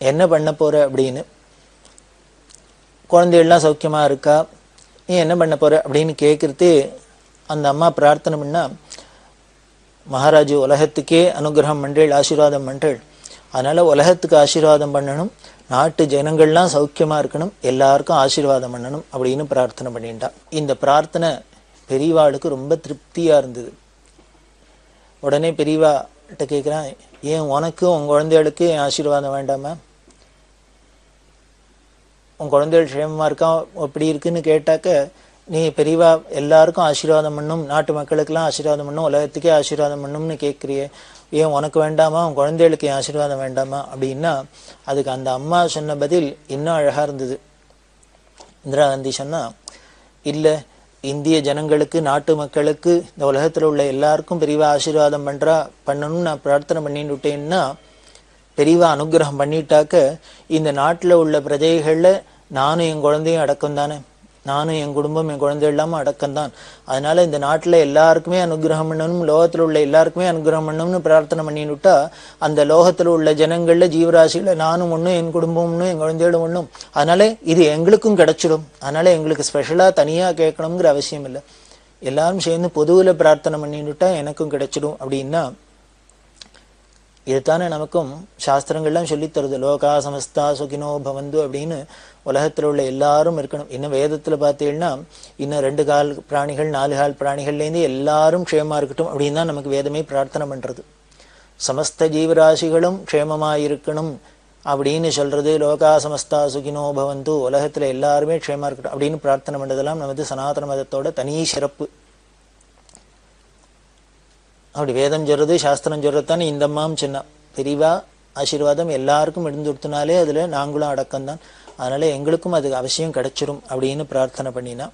என்ன பண்ண போகிற அப்படின்னு. குழந்தைகள்லாம் சௌக்கியமாக இருக்கா, நீ என்ன பண்ண போகிற அப்படின்னு கேட்குறது. அந்த அம்மா பிரார்த்தனை பண்ணா, மகாராஜு உலகத்துக்கே அனுகிரகம் பண்ணுறேள், ஆசீர்வாதம் பண்ணுறேள், அதனால் உலகத்துக்கு ஆசீர்வாதம் பண்ணணும், நாட்டு ஜனங்கள்லாம் சௌக்கியமாக இருக்கணும், எல்லாருக்கும் ஆசீர்வாதம் பண்ணணும் அப்படின்னு பிரார்த்தனை பண்ணிட்டான். இந்த பிரார்த்தனை பெரியவாளுக்கு ரொம்ப திருப்தியாக இருந்தது. உடனே பெரியவாட்ட கேட்குறான், ஏன் உனக்கும் உன் குழந்தைகளுக்கு என் ஆசீர்வாதம் வேண்டாமா? உன் குழந்தைகள் க்ஷேமமாக இருக்கா எப்படி இருக்குன்னு கேட்டாக்க, நீ பெரியவா எல்லாருக்கும் ஆசீர்வாதம் பண்ணும், நாட்டு மக்களுக்கெல்லாம் ஆசீர்வாதம் பண்ணும், உலகத்துக்கே ஆசீர்வாதம் பண்ணணும்னு கேட்குறியே, ஏன் உனக்கு வேண்டாமா, உன் குழந்தைகளுக்கு என் ஆசீர்வாதம் வேண்டாமா அப்படின்னா, அதுக்கு அந்த அம்மா சொன்ன பதில் இன்னும் அழகாக இருந்தது. இந்திரா காந்தி சொன்னா, இல்லை, இந்திய ஜனங்களுக்கு நாட்டு மக்களுக்கு இந்த உலகத்தில் உள்ள எல்லாருக்கும் பெரியவா ஆசீர்வாதம் பண்ணணும்னு நான் பிரார்த்தனை பண்ணிட்டு விட்டேன்னா, பெரியவா அனுகிரகம் பண்ணிட்டாக்க இந்த நாட்டில் உள்ள பிரஜைகளில் நானும் என் குழந்தையும் அடக்கம் தானே, நானும் என் குடும்பம் என் குழந்தை இல்லாமல் அடக்கம்தான். அதனால இந்த நாட்டில் எல்லாருக்குமே அனுகிரகம் பண்ணணும், லோகத்தில் உள்ள எல்லாருக்குமே அனுகிரகம் பண்ணணும்னு பிரார்த்தனை பண்ணிவிட்டா, அந்த லோகத்தில் உள்ள ஜனங்களில் ஜீவராசியில் நானும் ஒன்றும் என் குடும்பம் ஒன்றும் என் குழந்தையோட ஒன்றும், அதனால இது எங்களுக்கும் கிடைச்சிடும். அதனால எங்களுக்கு ஸ்பெஷலாக தனியாக கேட்கணுங்கிற அவசியம் இல்லை, எல்லாரும் சேர்ந்து பொதுவில் பிரார்த்தனை பண்ணிவிட்டா எனக்கும் கிடைச்சிடும் அப்படின்னா, இதுதானே நமக்கும் சாஸ்திரங்கள்லாம் சொல்லித்தருது. லோகா சமஸ்தா சுகினோ பவந்து அப்படின்னு உலகத்தில் உள்ள எல்லாரும் இருக்கணும். இன்னும் வேதத்தில் பார்த்தீங்கன்னா இன்னும் 2 கால் பிராணிகள் 4 கால் பிராணிகள்லேருந்து எல்லாரும் க்ஷேமா இருக்கட்டும் அப்படின்னு தான் நமக்கு வேதமே பிரார்த்தனை பண்ணுறது. சமஸ்த ஜீவராசிகளும் க்ஷேமமாக இருக்கணும் அப்படின்னு சொல்றது. லோகா சமஸ்தா சுகினோ பவந்து, உலகத்தில் எல்லாருமே க்ஷேமா இருக்கட்டும் அப்படின்னு பிரார்த்தனை பண்ணுறதெல்லாம் நமது சனாதன மதத்தோட தனி சிறப்பு. அப்படி வேதம் சொல்றது சாஸ்திரம் சொல்றதுதான் இந்த அம்மாவும் சொன்னா, பெரியவா ஆசீர்வாதம் எல்லாருக்கும் எடுத்துனாலே அதுல நாங்களும் அடக்கம்தான், அதனால எங்களுக்கும் அது அவசியம் கிடைச்சிடும் அப்படின்னு பிரார்த்தனை பண்ணினா.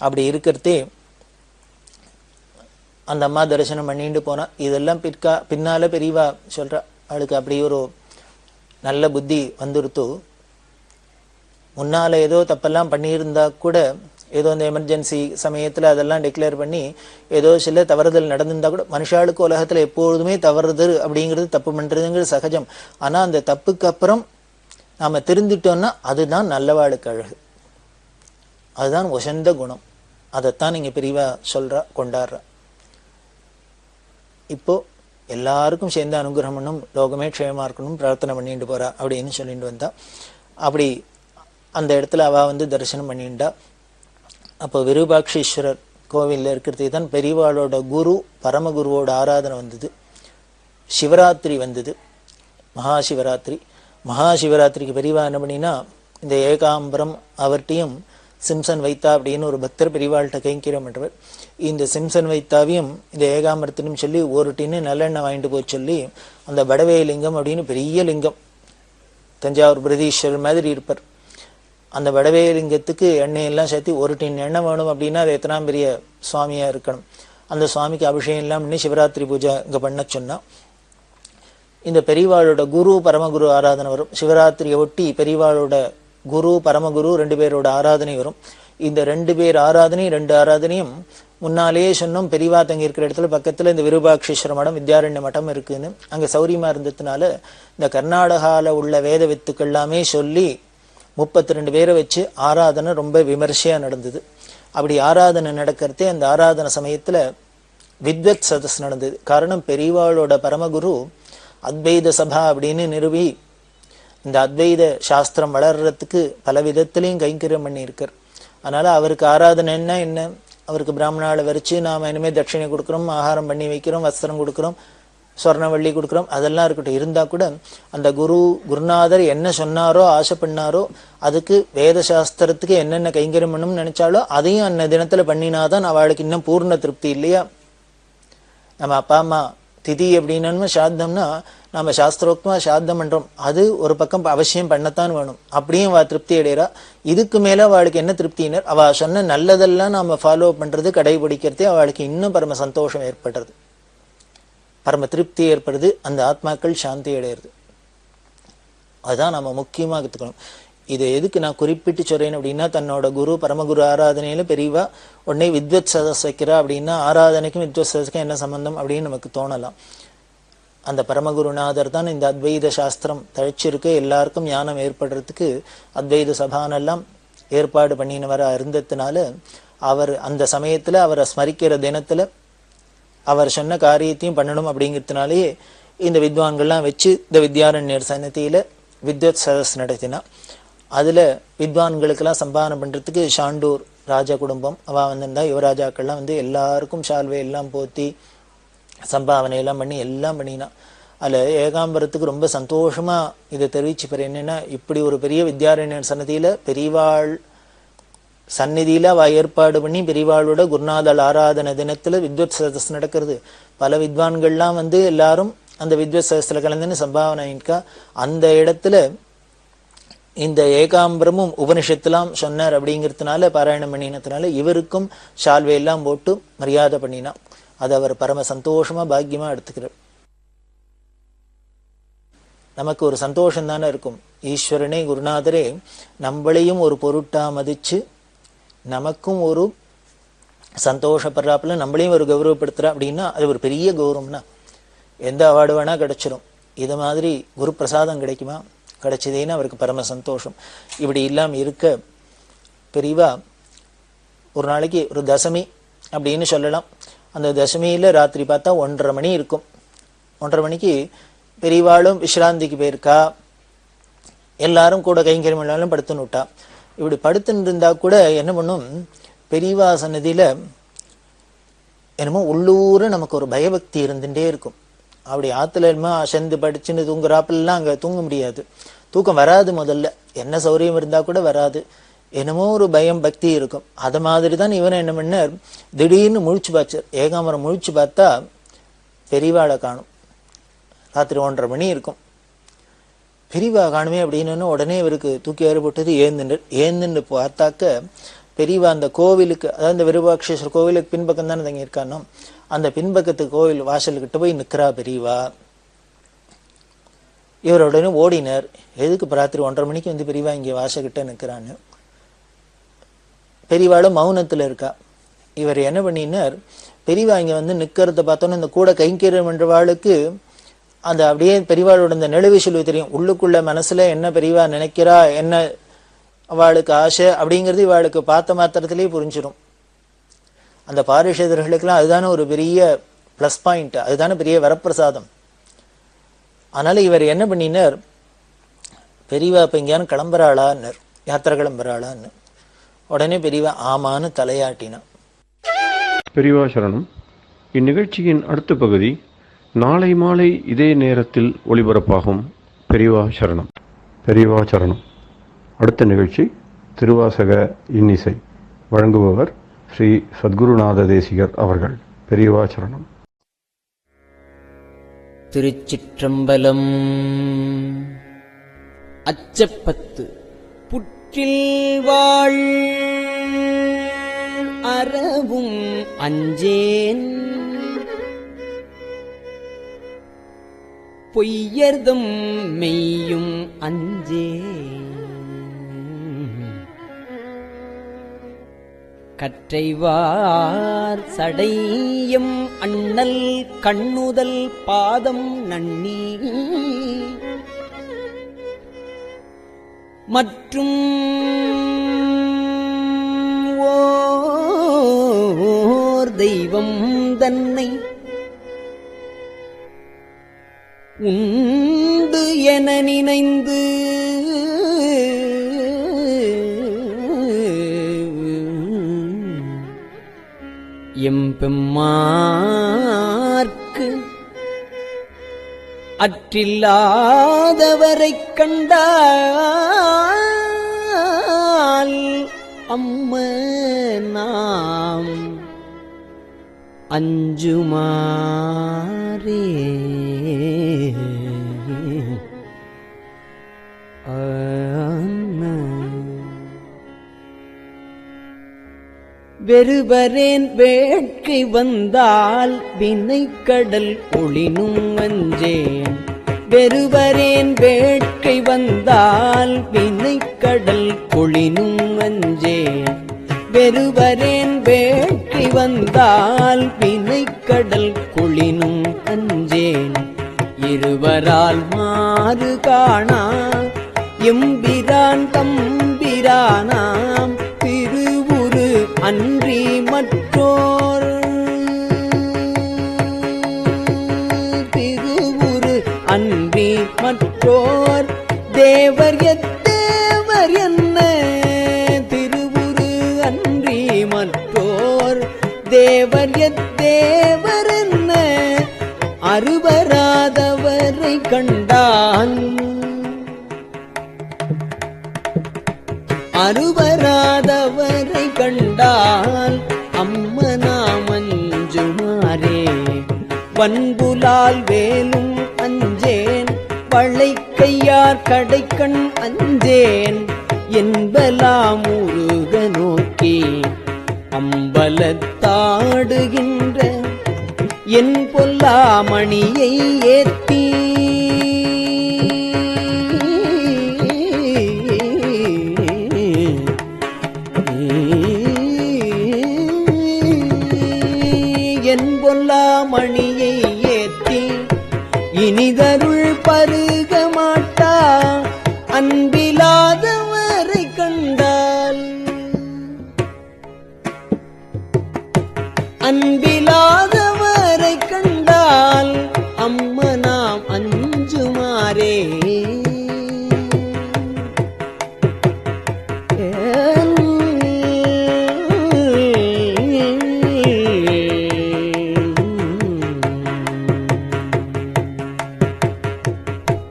அப்படி இருக்கிறதே அந்த அம்மா தரிசனம் பண்ணிட்டு போனா. இதெல்லாம் பின்னால பெரியவா சொல்றா, அவளுக்கு அப்படி ஒரு நல்ல புத்தி வந்துருத்து. முன்னால ஏதோ தப்பெல்லாம் பண்ணியிருந்தா கூட, ஏதோ இந்த எமர்ஜென்சி சமயத்தில் அதெல்லாம் டிக்ளேர் பண்ணி ஏதோ சில தவறுதல் நடந்திருந்தா கூட, மனுஷாளுக்கு உலகத்தில் எப்பொழுதுமே தவறுதல் அப்படிங்கிறது, தப்பு பண்ணுறதுங்கிறது சகஜம். ஆனால் அந்த தப்புக்கு அப்புறம் நாம் திருந்திட்டோம்னா அதுதான் நல்லவாளுக்கு அழகு, அதுதான் உசந்த குணம். அதைத்தான் நீங்கள் பெரியவா சொல்கிறா, கொண்டாடுறா. இப்போ எல்லாருக்கும் சேர்ந்து அனுகிரகம் பண்ணும், லோகமே க்ஷேமா இருக்கணும் பிரார்த்தனை பண்ணிட்டு போறா அப்படின்னு சொல்லிட்டு வந்தா. அப்படி அந்த இடத்துல அவ வந்து தரிசனம் பண்ணிட்டா. அப்போ விருபாட்சீஸ்வரர் கோவிலில் இருக்கிறதுக்கு தான் பெரியவாளோட குரு பரமகுருவோட ஆராதனை வந்தது. சிவராத்திரி வந்தது, மகாசிவராத்திரி. மகாசிவராத்திரிக்கு பெரியவா என்ன பண்ணினா, இந்த ஏகாம்பரம் அவர்கிட்டையும் சிம்சன் வைத்தா அப்படின்னு ஒரு பக்தர் பெரியவாள்கிட்ட கைங்கரியம் பண்றவர். இந்த சிம்சன் வைத்தாவையும் இந்த ஏகாம்பரத்தினும் சொல்லி ஒரு டின்னு நல்லெண்ணெய் வாங்கிட்டு போய் சொல்லி, அந்த வடவே லிங்கம் அப்படின்னு பெரிய லிங்கம், தஞ்சாவூர் பிரதீஸ்வரர் மாதிரி இருப்பார், அந்த வடவே லிங்கத்துக்கு எண்ணெயெல்லாம் சேர்த்து ஒரு டின் எண்ணெய் வேணும் அப்படின்னா அது எத்தனாம் பெரிய சுவாமியாக இருக்கணும். அந்த சுவாமிக்கு அபிஷேகம் எல்லாம் பண்ணி சிவராத்திரி பூஜை இங்கே பண்ண சொன்னால், இந்த பெரியவாளோட குரு பரமகுரு ஆராதனை வரும். சிவராத்திரியை ஒட்டி பெரியவாளோட குரு பரமகுரு 2 பேரோட ஆராதனை வரும். இந்த 2 பேர் ஆராதனை 2 ஆராதனையும் முன்னாலேயே சொன்னோம், பெரியவா தங்கி இருக்கிற இடத்துல பக்கத்தில் இந்த விருபாட்சீஸ்வர மடம் வித்யாரண்ய மடம் இருக்குன்னு. அங்கே சௌரியமாக இருந்ததுனால இந்த கர்நாடகாவில் உள்ள வேத வித்துக்கள் எல்லாமே சொல்லி 32 பேரை வச்சு ஆராதனை ரொம்ப விமர்சையாக நடந்தது. அப்படி ஆராதனை நடக்கிறதே அந்த ஆராதனை சமயத்தில் வித்வத் சதஸ் நடந்தது. காரணம், பெரியவாளோட பரமகுரு அத்வைத சபா அப்படின்னு நிறுவி இந்த அத்வைத சாஸ்திரம் வளர்றதுக்கு பல விதத்திலையும் கைங்கரியம் பண்ணியிருக்கார். அதனால அவருக்கு ஆராதனைன்னா என்ன, அவருக்கு பிராமணாவை வரிச்சு நாம் இனிமேல் தட்சிணை கொடுக்குறோம், ஆகாரம் பண்ணி வைக்கிறோம், வஸ்திரம் கொடுக்குறோம், சொர்ண வெள்ளி கொடுக்குறோம், அதெல்லாம் இருக்கட்டும். இருந்தால் கூட அந்த குருநாதர் என்ன சொன்னாரோ ஆசை பண்ணாரோ அதுக்கு வேத சாஸ்திரத்துக்கு என்னென்ன கைங்கரியம் பண்ணணும்னு நினைச்சாலோ அதையும் அந்த தினத்தில் பண்ணினாதான் அவளுக்கு இன்னும் பூர்ண திருப்தி இல்லையா? நம்ம அப்பா அம்மா திதி அப்படின்னா சாத்தம்னா நம்ம சாஸ்திரோக்தமாக சாத்தம் பண்ணுறோம், அது ஒரு பக்கம் அவசியம் பண்ணத்தான் வேணும். அப்படியும் அவள் திருப்தி அடைகிறா. இதுக்கு மேலே அவளுக்கு என்ன திருப்தினர்? அவள் சொன்ன நல்லதெல்லாம் நம்ம ஃபாலோ பண்ணுறது, கடைபிடிக்கிறதே அவளுக்கு இன்னும் பரம சந்தோஷம் ஏற்படுறது, பரம திருப்தி ஏற்படுது, அந்த ஆத்மாக்கள் சாந்தி அடையிறது. அதுதான் நம்ம முக்கியமாக கற்றுக்கணும். இது எதுக்கு நான் குறிப்பிட்டு சொல்றேன் அப்படின்னா, தன்னோட குரு பரமகுரு ஆராதனையில பெரியவா உடனே வித்வத் சதஸ் வைக்கிறா அப்படின்னா ஆராதனைக்கும் வித்வத் சதஸ்க்கும் என்ன சம்பந்தம் அப்படின்னு நமக்கு தோணலாம். அந்த பரமகுருநாதர் தான் இந்த அத்வைத சாஸ்திரம் தழைச்சிருக்கு, எல்லாருக்கும் ஞானம் ஏற்படுறதுக்கு அத்வைத சபானெல்லாம் ஏற்பாடு பண்ணினவரா இருந்ததுனால அவர் அந்த சமயத்துல அவரை ஸ்மரிக்கிற தினத்துல அவர் சொன்ன காரியத்தையும் பண்ணணும் அப்படிங்கிறதுனாலேயே இந்த வித்வான்கள்லாம் வச்சு இந்த வித்யாரண்யர் சன்னதியில வித்வத் சதஸ் நடத்தினா. அதுல வித்வான்களுக்கெல்லாம் சம்பாதனை பண்றதுக்கு ஷாண்டூர் ராஜா குடும்பம் அவ வந்திருந்தா. யுவராஜாக்கள்லாம் வந்து எல்லாருக்கும் சால்வை எல்லாம் போத்தி சம்பாவனை எல்லாம் பண்ணி எல்லாம் பண்ணினா. அதுல ஏகாம்பரத்துக்கு ரொம்ப சந்தோஷமா இதை தெரிவிச்சு பெற என்னன்னா, இப்படி ஒரு பெரிய வித்யாரண்யர் சன்னதியில பெரியவாள் சந்நிதியில அவ ஏற்பாடு பண்ணி பெரியவாளோட குருநாதல் ஆராதனை தினத்துல வித்வத் சதஸ் நடக்கிறது. பல வித்வான்கள்லாம் வந்து எல்லாரும் அந்த வித்வத் சதஸ்ல கலந்துன்னு சம்பாவனைக்கா அந்த இடத்துல இந்த ஏகாம்பரமும் உபனிஷத்துலாம் சொன்னார் அப்படிங்கிறதுனால பாராயணம் பண்ணினதுனால இவருக்கும் ஷால்வையெல்லாம் போட்டு மரியாதை பண்ணினா. அது அவர் பரம சந்தோஷமா பாக்கியமா எடுத்துக்கிறார். நமக்கு ஒரு சந்தோஷம் தானே இருக்கும். ஈஸ்வரனே குருநாதரே நம்மளையும் ஒரு பொருட்டா மதிச்சு நமக்கும் ஒரு சந்தோஷப்படுறாப்புல நம்மளையும் ஒரு கௌரவப்படுத்துறா அப்படின்னா அது ஒரு பெரிய கௌரவம்னா. எந்த அவார்டு வேணா கிடைச்சிடும். இது மாதிரி குரு பிரசாதம் கிடைக்குமா? கிடைச்சதேன்னு அவருக்கு பரம சந்தோஷம். இப்படி இல்லாம இருக்க பெரியவா ஒரு நாளைக்கு ஒரு தசமி அப்படின்னு சொல்லலாம். அந்த தசமியில ராத்திரி பார்த்தா 1:30 மணி இருக்கும். 1:30 மணிக்கு பெரியவாளும் விஸ்ராந்திக்கு போயிருக்கா. எல்லாரும் கூட கைங்கரியம் பண்ணாலும் படுத்துன்னு விட்டா. இப்படி படுத்துன்னு இருந்தா கூட என்ன பண்ணும், பெரியவா சன்னதியில என்னமோ உள்ளூர நமக்கு ஒரு பயபக்தி இருந்துட்டே இருக்கும். அப்படி ஆத்துல என்னமோ அசந்து படிச்சுன்னு தூங்குறாப்பெல்லாம் அங்க தூங்க முடியாது, தூக்கம் வராது. முதல்ல என்ன சௌரியம் இருந்தா கூட வராது, என்னமோ ஒரு பயம் பக்தி இருக்கும். அது மாதிரி தான் இவன் என்ன பண்ணார், திடீர்னு முழிச்சு பார்த்தார். ஏகாம்பரம் முழிச்சு பார்த்தா பெரியவாளை காணும். ராத்திரி 1:30 மணி இருக்கும். பெரியவா காணுமே அப்படின்னு உடனே இவருக்கு தூக்கி ஏறுபட்டது. ஏந்துன்னு பார்த்தாக்க பெரியவா அந்த கோவிலுக்கு, அதாவது இந்த விருபாட்சேஸ்வரர் கோவிலுக்கு பின்பக்கம் தானே தங்கியிருக்கானோ, அந்த பின்பக்கத்து கோவில் வாசல்கிட்ட போய் நிற்கிறா பெரியவா. இவர் உடனே ஓடினார். எதுக்கு ராத்திரி 1:30 மணிக்கு வந்து பெரியவா இங்கே வாசல்கிட்ட நிற்கிறான்னு. பெரியவாளும் மௌனத்துல இருக்கா. இவர் என்ன பண்ணினார், பெரியவா இங்க வந்து நிக்கிறத பார்த்தோன்னு இந்த கூட கைங்கரியம் என்றவாளுக்கு அந்த அப்படியே பெரியவாளோட இந்த நிலவு சொல்லி தெரியும். உள்ளுக்குள்ள மனசுல என்ன பெரியவா நினைக்கிறா, என்ன அவளுக்கு ஆசை அப்படிங்கிறது இவாளுக்கு பார்த்த மாத்திரத்திலேயே புரிஞ்சிடும். அந்த பாரிஷதர்களுக்கெல்லாம் அதுதானே ஒரு பெரிய பிளஸ் பாயிண்ட், அதுதானே பெரிய வரப்பிரசாதம். அதனால இவர் என்ன பண்ணினார், பெரியவா இப்ப எங்கேயானு கிளம்புறாளான்னர், யாத்திரை கிளம்புறாளான்னு. உடனே பெரியவா ஆமான்னு தலையாட்டினா. பெரியவா சரணம். இந்நிகழ்ச்சியின் அடுத்த பகுதி நாளை மாலை இதே நேரத்தில் ஒளிபரப்பாகும். பெரியவா சரணம். பெரியவா சரணம். அடுத்த நிகழ்ச்சி திருவாசக இன்னிசை. வழங்குபவர் ஸ்ரீ சத்குருநாத தேசிகர் அவர்கள். பெரியவா சரணம். திருச்சிற்றம்பலம். அச்சப்பத்து புற்றில் வாழ் அறவும் அஞ்சேன் பொய்யர்தம் மெய்யும் அஞ்சே கற்றைவார் சடையம் அண்ணல் கண்ணுதல் பாதம் நன்னி மற்றும் ஓர் தெய்வம் தன்னை உண்டு என நினைந்து எம்பெம்மார்க்கு அற்றில்லாதவரைக் கண்டால் அம்ம நாம் அஞ்சுமாறே. வெறுவரேன் வேட்கை வந்தால் வினைக்கடல் ஒளினும் அஞ்சேன். வெறுவரேன் வேட்கை வந்தால் வினைக்கடல் ஒளினும் அஞ்சேன். வெறுவரேன் வேட்கை வந்தால் வினைக்கடல் கொளினும் அஞ்சேன். இருவரால் மாறு காணா எம்பிரான் தம்பிரானாம் திருவுரு அன்றி மற்றோர். திருவுரு அன்றி மற்றோர் தேவர் எத்தேவர் என்ன. திருவுரு அன்றி மற்றோர் தேவர் எத்தேவர் என்ன. அறுவராதவரை கண்டால் அறுவராதவரை கண்டால் அம்மனாம் அஞ்சுமாறே. வன்புலால் வேலும் அஞ்சேன் வளைக்கையார் கடைக்கண் அஞ்சேன். என்பலாம் உருக நோக்கி அம்பலத்தாடுகின்ற என் பொல்லாமணியை ஏத்தி. என் பொல்லாமணியை ஏத்தி இனிதருள் பருக மாட்டா அன்பிலாதவரை கண்டால். அன்பிலாதவரை கண்டால் அம்மனாம் அஞ்சுமாறே.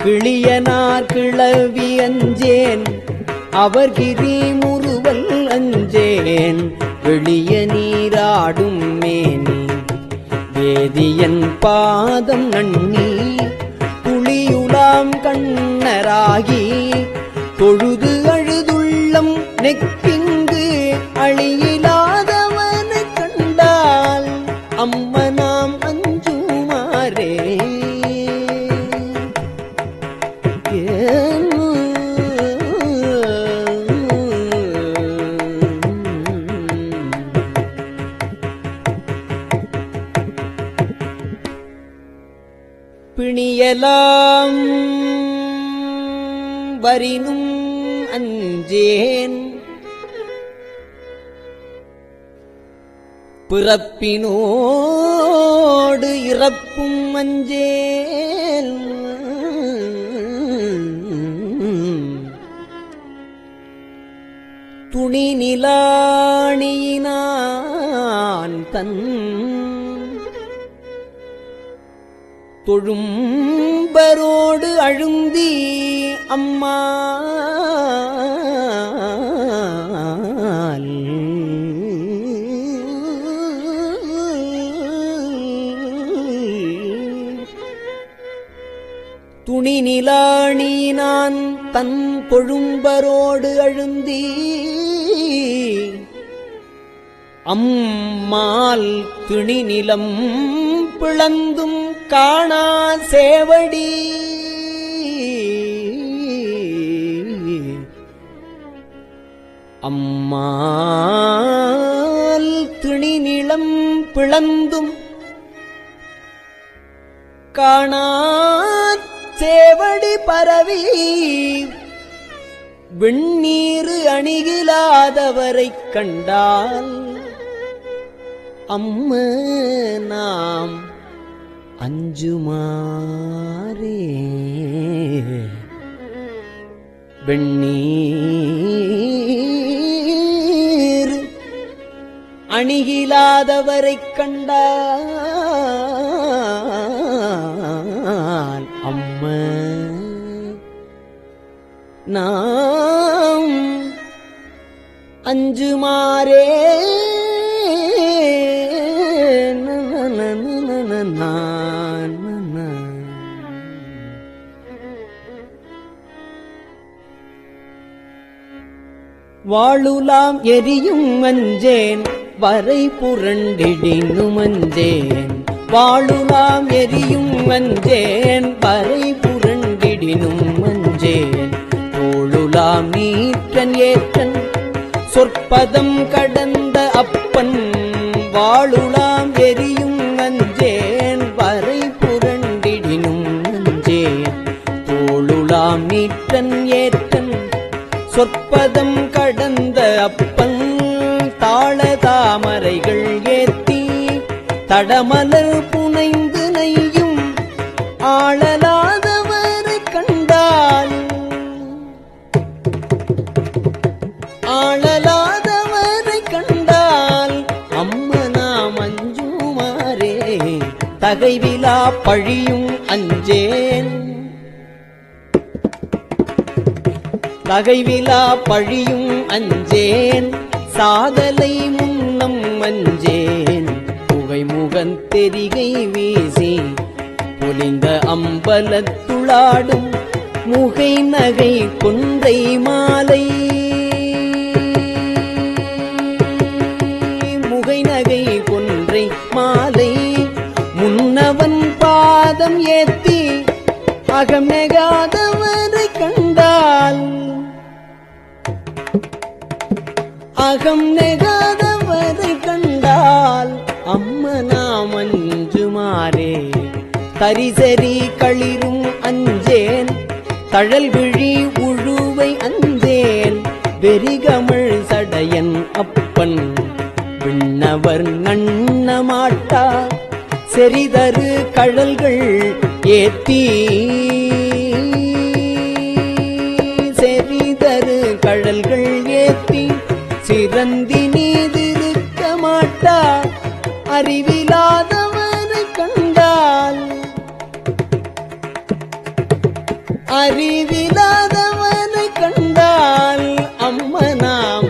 கிளியனார் கிளவி அஞ்சேன் அவர்கிரி முறுவல் அஞ்சேன். வெளிய நீராடும் மேனி வேதியன் பாதம் நன்னி துளியுலாம் கண்ணராகி தொழுது அழுதுள்ளம் நெக்கிங்கு அழியிலாதவனை கண்டால் அம்மனாம் அஞ்சுமாறே. பிணியலாம் வரினும் அஞ்சேன். பிறப்பினோடு இறப்பும் அஞ்சேன். துணி நிலாணியினான் தன் தொழும்பரோடு அழுந்தி அம்மா துணி நிலாணினான் தன் தொழும்பரோடு அழுந்தி அம்மாள் திணி நிலம் பிளந்தும் காணா சேவடி. அம்மாள் திணி நிலம் பிளந்தும் காணா சேவடி பரவி வெண்ணீரு அணிகிலாதவரைக் கண்டால் அம்ம நாம் அஞ்சுமாறே. வெண்ணீர் அணிகிலாதவரைக் கண்டால் அம்ம நாம் அஞ்சுமாறே வாழுலாம் எரியும் அஞ்சேன் வரை புரண்டிடினும் அஞ்சேன் வாழுலாம் எரியும் அஞ்சேன் வரை புரண்டிடினும் அஞ்சேன் தோளுலாம் நீற்றன் ஏற்றன் சொற்பதம் கடந்த அப்பன் வாழுலாம் எரியும் அஞ்சேன் வரை புரண்டிடினும் அஞ்சேன் தோளுலாம் நீற்றன் ஏற்றன் சொற்பதம் கடந்த அப்பன் தாள தாமரைகள் ஏத்தி தடமலர் புனைந்து நெய்யும் ஆளலாதவரை கண்டால் ஆளலாதவரை கண்டால் அம்மனாம் அஞ்சுமாறே தகைவிலா பழியும் அஞ்சேன் தகைவிலா பழியும் அஞ்சேன் சாதலை முன்னம் அஞ்சேன் புகைமுகன் தெரிகை வீசி பொலிந்த அம்பலத்துளாடும் முகை நகை கொன்றை மாலை முகை நகை கொன்றை மாலை முன்னவன் பாதம் ஏத்தி அகம் நெகாதவரை கண்டால் அகம் நெகாதவரை கண்டால் அம்மனாம் அஞ்சுமாறே தரிசரி களிரும் அஞ்சேன் தழல் விழி உழுவை அஞ்சேன் வெறிகமிழ் சடையன் அப்பன் விண்ணவர் நண்ணமாட்டா செறிதரு கழல்கள் ஏத்தி செறிதரு கழல்கள் ஏத்தி சிறந்தி நீதிருக்க மாட்டா அறிவிலாதவரை கண்டால் அறிவிலாதவரை கண்டால் அம்மனாம்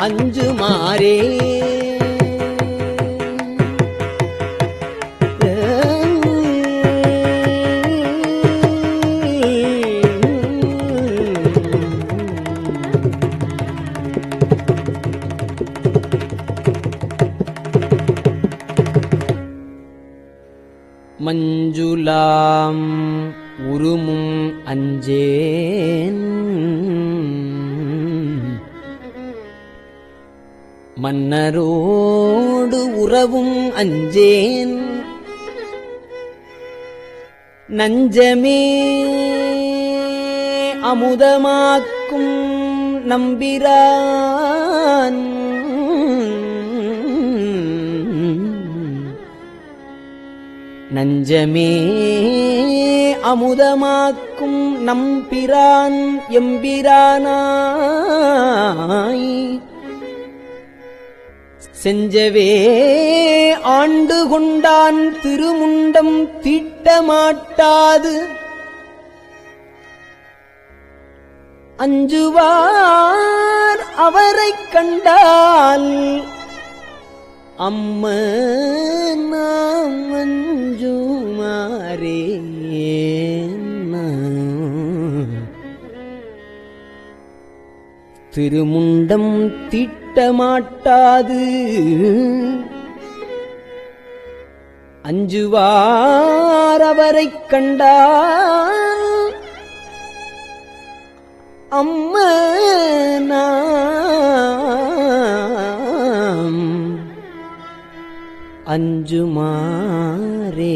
அஞ்சுமாறே மஞ்சுளாம் உருமும் அஞ்சேன் மன்னரோடு உறவும் அஞ்சேன் நஞ்சமே அமுதமாக்கும் நம்பிரான் நஞ்சமே அமுதமாக்கும் நம்பிரான் எம்பிரானாய் செஞ்சவே ஆண்டு கொண்டான் திருமுண்டம் தீட்டமாட்டாது அஞ்சுவார் அவரைக் கண்டால் அம்ம நாம் அஞ்சுமாறே திருமுண்டம் தீட்டமாட்டாது அஞ்சுவார் அவரைக் கண்டால் அம்ம நாம் அஞ்சுமாறே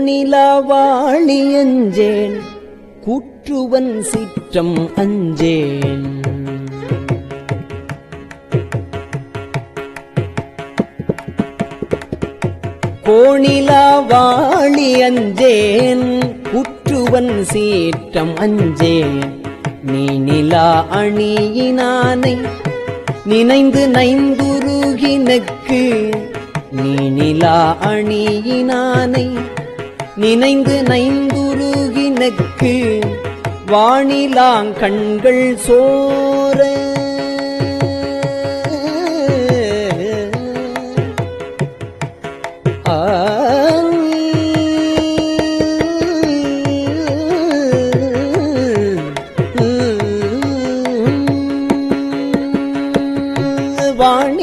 கோணிலாவாளி அஞ்சேன் கூற்றுவன் சிற்றம் அஞ்சேன் கோணிலா வாழி அஞ்சேன் குற்றுவன் சீற்றம் அஞ்சேன் நீனிலா அணியினானை நினைந்து நைந்துருகினக்கு நீனிலா அணியினானை நினைந்து நைந்துருகினக்கு வானிலாங்கண்கள் சோர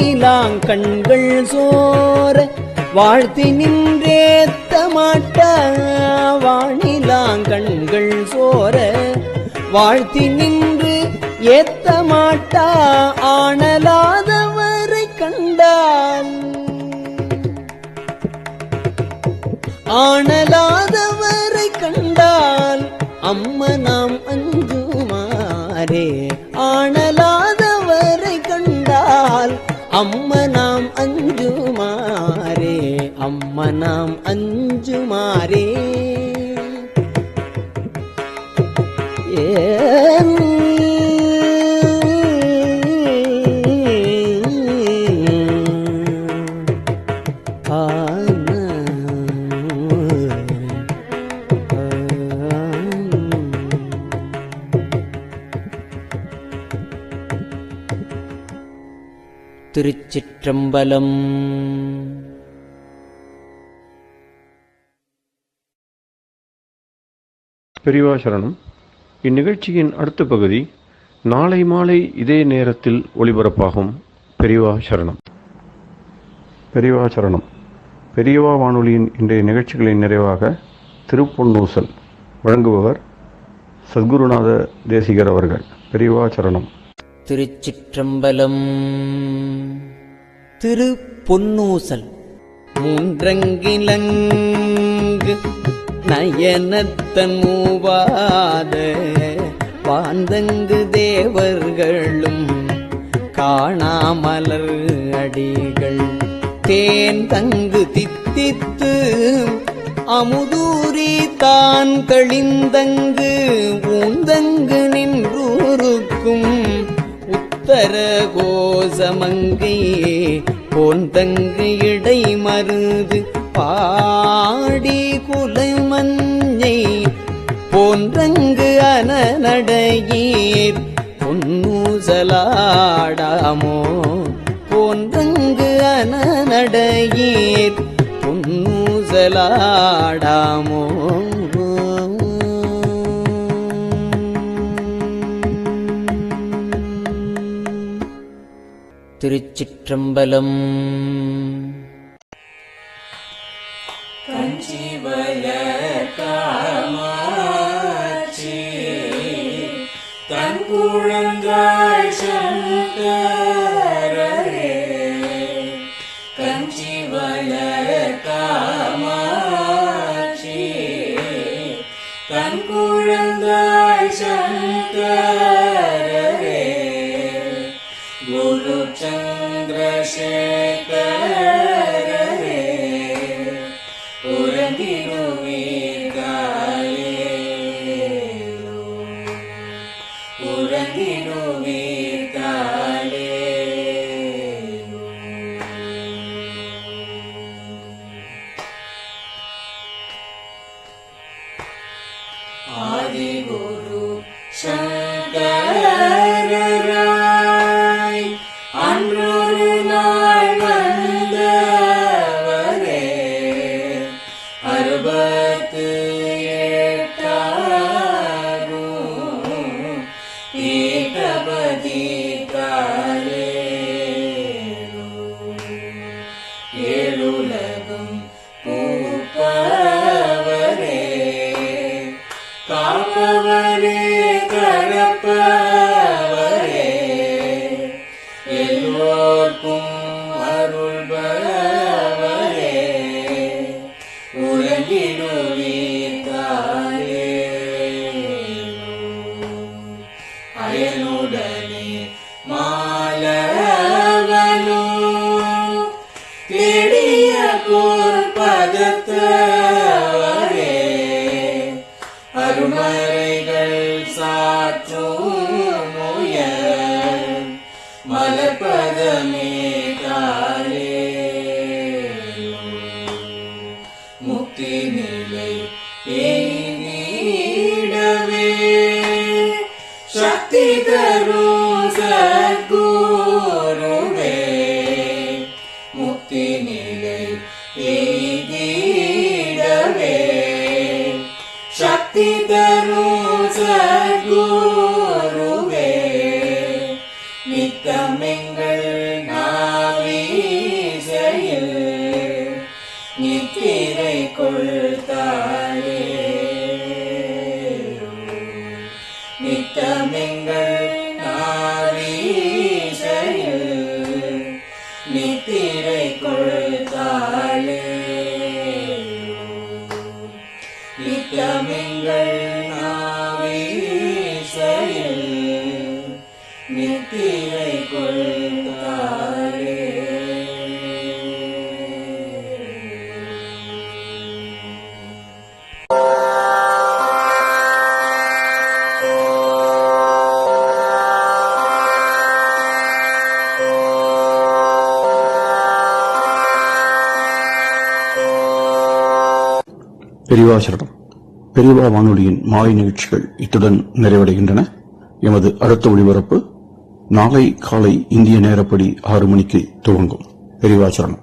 வானிலாங்கண்கள் சோர வாழ்த்தி நின்றேத்த மாட்டா வானிலாங்கண்கள் சோர வாழ்த்தி நின்று ஏத்த மாட்டா ஆனலாதவரை கண்டால் ஆனலாதவரை கண்டால் அம்மனாம் அஞ்சுமாரே ஆனலாதவரை கண்டால் அம்மனாம் அஞ்சுமாரே அம்மனாம் அஞ்சுமாரே ஏன் திருச்சிற்றம்பலம். பெரியவா சரணம். இந்நிகழ்ச்சியின் அடுத்த பகுதி நாளை மாலை இதே நேரத்தில் ஒளிபரப்பாகும். பெரியவா சரணம். பெரியவா சரணம். பெரியவா வானொலியின் இன்றைய நிகழ்ச்சிகளின் நிறைவாக திருப்பொன்னூசல் வழங்குபவர் சத்குருநாத தேசிகர் அவர்கள். பெரியவா சரணம். திருச்சிற்றம்பலம். திருப்பொன்னூசல். மூன்றங்கிலங்கு நயனத்தன் மூவாத வாந்தங்கு தேவர்களும் காணாமலர் அடிகள் தேன் தங்கு தித்தித்து அமுதூரி தான் தெளிந்தங்கு ஊந்தங்கு நின்றூருக்கும் உத்தர கோசமங்கை போந்தங்கு இடை மருது பாடி குலமஞ்சை போன்றங்கு அனநடையீர் பொன்னூசலாடாமோ போன்றங்கு அனநடையீர் பொன்னூசலாடாமோ. திருச்சிற்றம்பலம். காமாட்சி தன் குழந்தாய் சங்கரரே கஞ்சி வளர் காமாட்சி தன் குழந்தாய் சங்கரரே குரு சந்திரசேகரரே ஆதிகுரு சங்கரராய் அன்றொரு நாள் வந்தவரே 68 ஏகபதி காலே ஏழுலகும் பூப்பவரே காப்பவரே கரப்பவரே எல்லோர்க்கும் அருள்பவரே உலகினுவித்தாரே அயனுடனே மாலவனோ தேடிய பொற்பதமே சக்தி தரும் சத்குருவே முக்தி நிலை எய்திடவே சக்தி தரும் சத்குருவே நித்தமெங்கள் நாவீசையில் நித்திரை கொள்தாயே நித்தமெங்கள் நாவீசையில் நித்திரை கொள்தாளே நித்தமெங்கள் நாவீசையில் நித்திரை கொள்தாளே பெரியவா சரணம். பெரியவா வானொலியின் மாலை நிகழ்ச்சிகள் இத்துடன் நிறைவடைகின்றன. எமது அடுத்த ஒளிபரப்பு நாளை காலை இந்திய நேரப்படி 6 மணிக்கு துவங்கும். பெரியவா சரணம்.